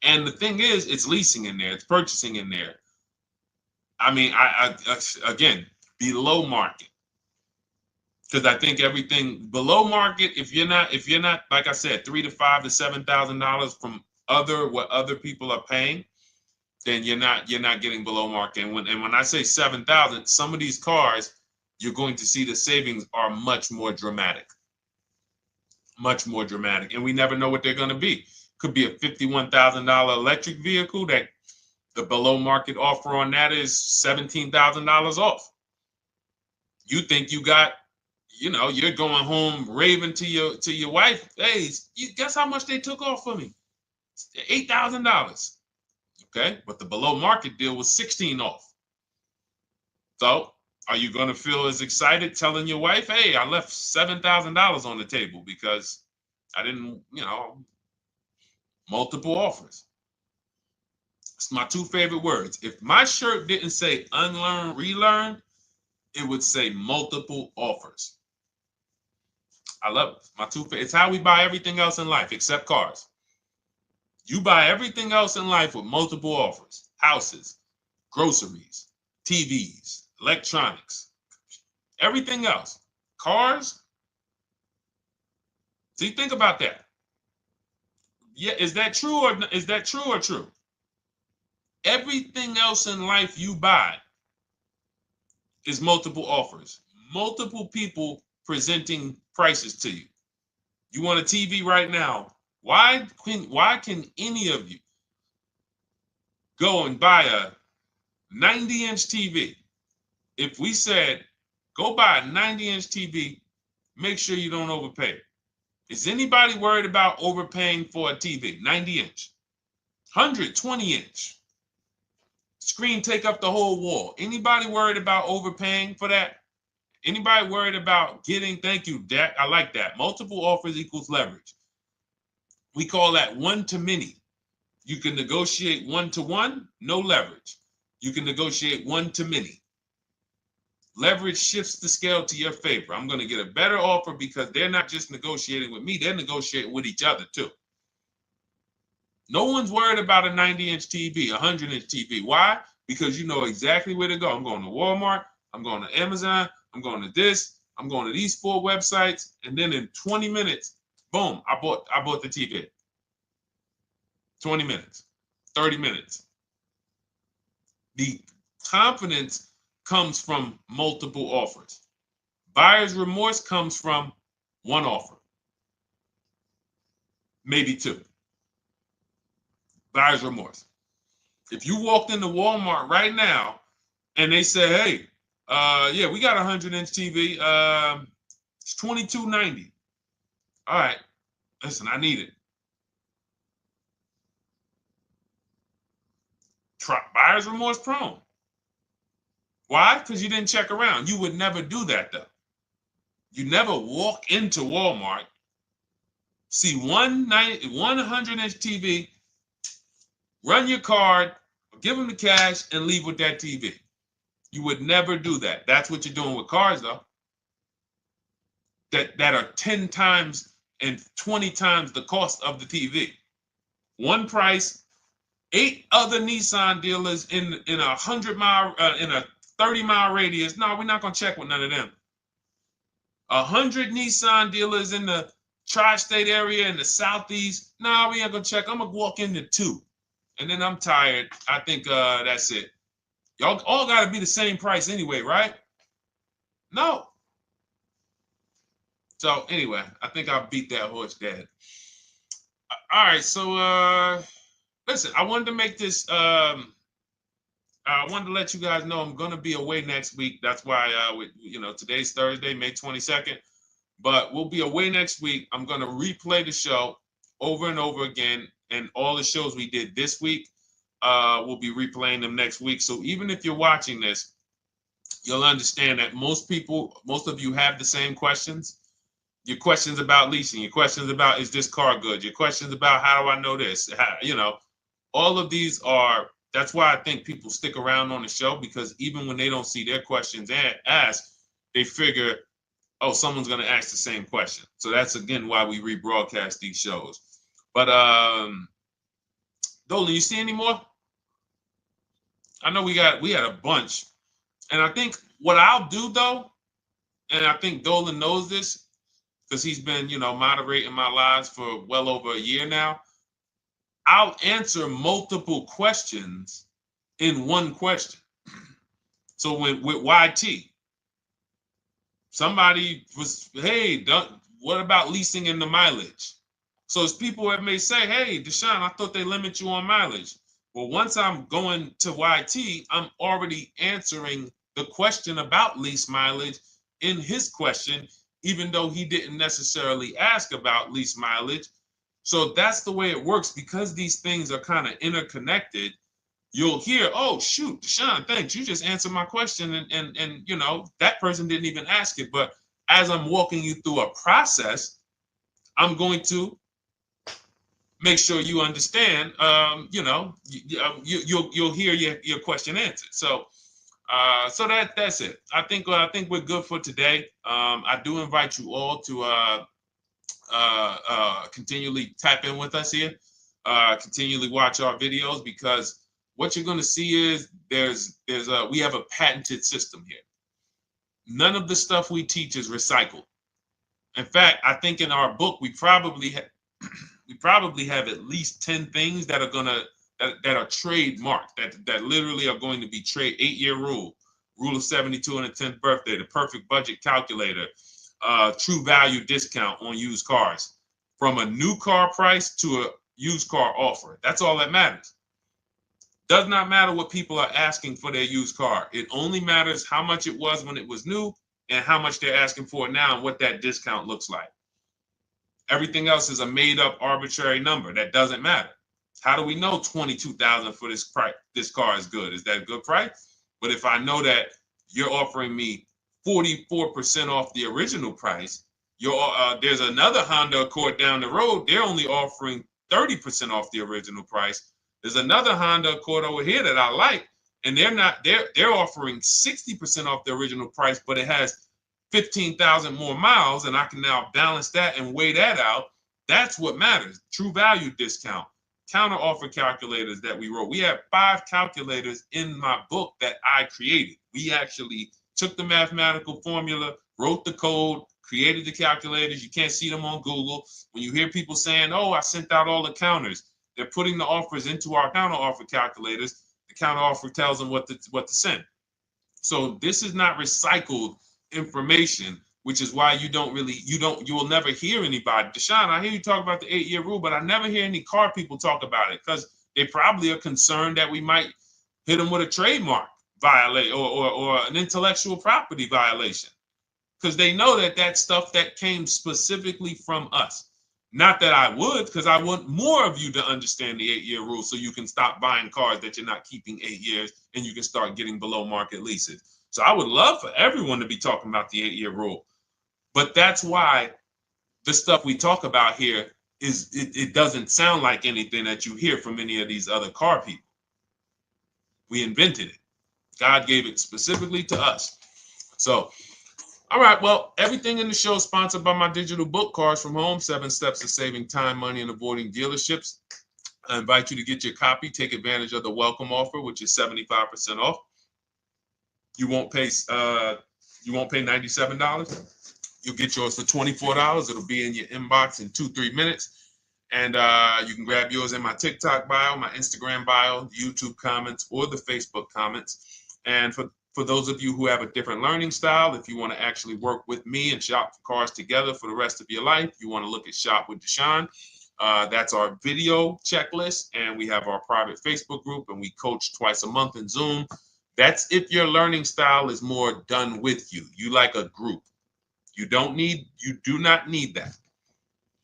And the thing is, it's leasing in there, it's purchasing in there. I mean, I again, below market. Because I think everything below market, if you're not, like I said, $3,000 to $5,000 to $7,000 from what other people are paying, then you're not getting below market. And when I say 7,000, some of these cars, you're going to see the savings are much more dramatic. Much more dramatic. And we never know what they're going to be. Could be a $51,000 electric vehicle that the below market offer on that is $17,000 off. You think you got, you're going home raving to your wife. Hey, you guess how much they took off for me? $8,000. Okay, but the below market deal was 16 off. So are you going to feel as excited telling your wife, hey, I left $7,000 on the table because I didn't, multiple offers. It's my two favorite words. If my shirt didn't say unlearn, relearn, it would say multiple offers. I love it. My two favorite. It's how we buy everything else in life except cars. You buy everything else in life with multiple offers. Houses, groceries, TVs, electronics, everything else. Cars. See, think about that. Yeah, is that true or true? Everything else in life you buy is multiple offers. Multiple people presenting prices to you. You want a TV right now. Why can any of you go and buy a 90-inch TV? If we said, go buy a 90-inch TV, make sure you don't overpay. Is anybody worried about overpaying for a TV? 90-inch, 120-inch. Screen take up the whole wall. Anybody worried about overpaying for that? Anybody worried about getting, thank you, Dak, I like that. Multiple offers equals leverage. We call that one-to-many. You can negotiate one-to-one, no leverage. You can negotiate one-to-many. Leverage shifts the scale to your favor. I'm going to get a better offer because they're not just negotiating with me, they're negotiating with each other too. No one's worried about a 90-inch TV, a 100-inch TV. Why? Because you know exactly where to go. I'm going to Walmart, I'm going to Amazon, I'm going to this, I'm going to these 4 websites, and then in 20 minutes, boom, I bought the TV. 20 minutes, 30 minutes. The confidence comes from multiple offers. Buyer's remorse comes from one offer, maybe 2. Buyer's remorse. If you walked into Walmart right now and they say, hey, yeah, we got a 100-inch TV. It's $22.90. All right, listen, I need it. Buyer's remorse prone. Why? Because you didn't check around. You would never do that, though. You never walk into Walmart, see one 100-inch TV, run your card, give them the cash, and leave with that TV. You would never do that. That's what you're doing with cars, though. That are 10 times and 20 times the cost of the TV. One price, 8 other Nissan dealers in a 100-mile, in a 30-mile radius. No, we're not gonna check with none of them. 100 Nissan dealers in the tri-state area in the southeast. No, we ain't gonna check. I'm gonna walk into 2, and then I'm tired. I think that's it. Y'all all gotta be the same price anyway, right? No. So anyway, I think I beat that horse dead. All right, so listen, I wanted to make this. I wanted to let you guys know I'm gonna be away next week. That's why, today's Thursday, May 22nd, but we'll be away next week. I'm gonna replay the show over and over again, and all the shows we did this week, we'll be replaying them next week. So even if you're watching this, you'll understand that most of you have the same questions. Your questions about leasing, your questions about, is this car good? Your questions about, how do I know this? All of these are, that's why I think people stick around on the show, because even when they don't see their questions asked, they figure, oh, someone's going to ask the same question. So that's, again, why we rebroadcast these shows. But Dolan, you see any more? I know we had a bunch. And I think what I'll do, though, and I think Dolan knows this because he's been, moderating my lives for well over a year now, I'll answer multiple questions in one question. So with YT, somebody was, hey, what about leasing in the mileage? So as people that may say, hey, Deshone, I thought they limit you on mileage. Well, once I'm going to YT, I'm already answering the question about lease mileage in his question, even though he didn't necessarily ask about lease mileage. So that's the way it works. Because these things are kind of interconnected, you'll hear, oh, shoot, Deshone, thanks. You just answered my question. And that person didn't even ask it. But as I'm walking you through a process, I'm going to make sure you understand, you'll hear your question answered. So that's it. I think we're good for today. I do invite you all to continually tap in with us here, continually watch our videos, because what you're going to see is we have a patented system here. None of the stuff we teach is recycled. In fact, I think in our book we probably have at least 10 things that are that are trademarked, that literally are going to be 8-year rule of 72 and the 10th birthday, the perfect budget calculator, true value discount on used cars, from a new car price to a used car offer. That's all that matters. Does not matter what people are asking for their used car. It only matters how much it was when it was new and how much they're asking for it now and what that discount looks like. Everything else is a made-up arbitrary number that doesn't matter. How do we know $22,000 for this price? This car is good. Is that a good price? But if I know that you're offering me 44% off the original price, there's another Honda Accord down the road. They're only offering 30% off the original price. There's another Honda Accord over here that I like, and they're offering 60% off the original price, but it has 15,000 more miles, and I can now balance that and weigh that out. That's what matters. True value discount, counter offer calculators that we wrote. We have 5 calculators in my book that I created. We actually took the mathematical formula, wrote the code, created the calculators. You can't see them on Google. When you hear people saying, oh, I sent out all the counters, they're putting the offers into our counter offer calculators. The counter offer tells them what to send. So this is not recycled information, which is why you will never hear anybody. Deshone, I hear you talk about the 8-year rule, but I never hear any car people talk about it, because they probably are concerned that we might hit them with a trademark violation or an intellectual property violation, because they know that that's stuff that came specifically from us. Not that I would, because I want more of you to understand the 8-year rule, so you can stop buying cars that you're not keeping 8 years and you can start getting below market leases. So I would love for everyone to be talking about the 8-year rule. But that's why the stuff we talk about here it doesn't sound like anything that you hear from any of these other car people. We invented it. God gave it specifically to us. So, all right, well, everything in the show is sponsored by my digital book, Cars from Home, 7 Steps to Saving Time, Money, and Avoiding Dealerships. I invite you to get your copy. Take advantage of the welcome offer, which is 75% off. You won't pay $97. You'll get yours for $24. It'll be in your inbox in 2-3 minutes. And you can grab yours in my TikTok bio, my Instagram bio, YouTube comments, or the Facebook comments. And for those of you who have a different learning style, if you want to actually work with me and shop for cars together for the rest of your life, you want to look at Shop with Deshone. That's our video checklist. And we have our private Facebook group, and we coach twice a month in Zoom. That's if your learning style is more done with you. You like a group. You do not need that.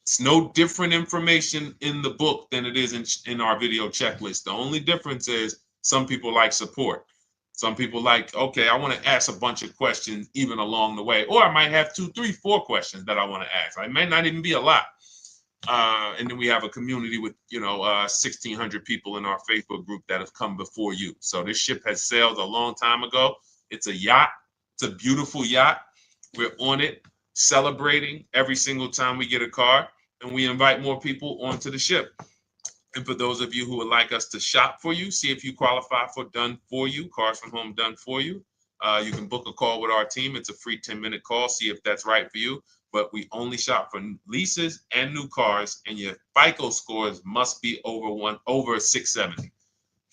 It's no different information in the book than it is in our video checklist. The only difference is some people like support. Some people like, okay, I want to ask a bunch of questions even along the way, or I might have 2, 3, 4 questions that I want to ask. It may not even be a lot. And then we have a community with 1,600 people in our Facebook group that have come before you. So this ship has sailed a long time ago. It's a yacht. It's a beautiful yacht. We're on it, celebrating every single time we get a car, and we invite more people onto the ship. And for those of you who would like us to shop for you, see if you qualify for done for you, cars from home done for you. You can book a call with our team. It's a free 10-minute call. See if that's right for you. But we only shop for leases and new cars, and your FICO scores must be over 670.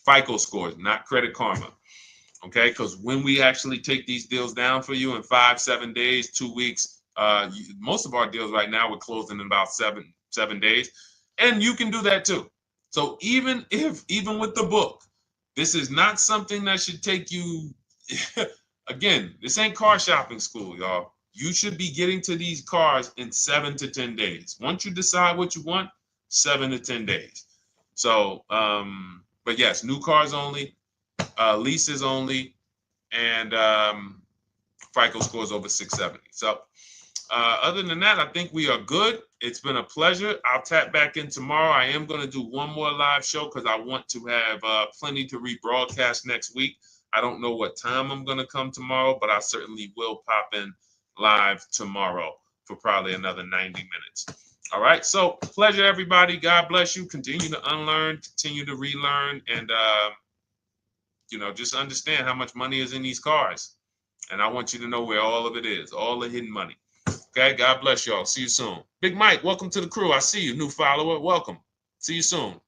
FICO scores, not Credit Karma. Okay, because when we actually take these deals down for you in 5, 7 days, 2 weeks, most of our deals right now we're closing in about seven days, and you can do that too. So even with the book, this is not something that should take you. Again, this ain't car shopping school, y'all. You should be getting to these cars in 7 to 10 days. Once you decide what you want, 7 to 10 days. So, but yes, new cars only, leases only, and FICO scores over 670. So other than that, I think we are good. It's been a pleasure. I'll tap back in tomorrow. I am going to do one more live show because I want to have plenty to rebroadcast next week. I don't know what time I'm going to come tomorrow, but I certainly will pop in live tomorrow for probably another 90 minutes. All right. So pleasure, everybody. God bless you. Continue to unlearn, continue to relearn, and just understand how much money is in these cars. And I want you to know where all of it is, all the hidden money. Okay, God bless y'all. See you soon. Big Mike, welcome to the crew. I see you, new follower. Welcome. See you soon.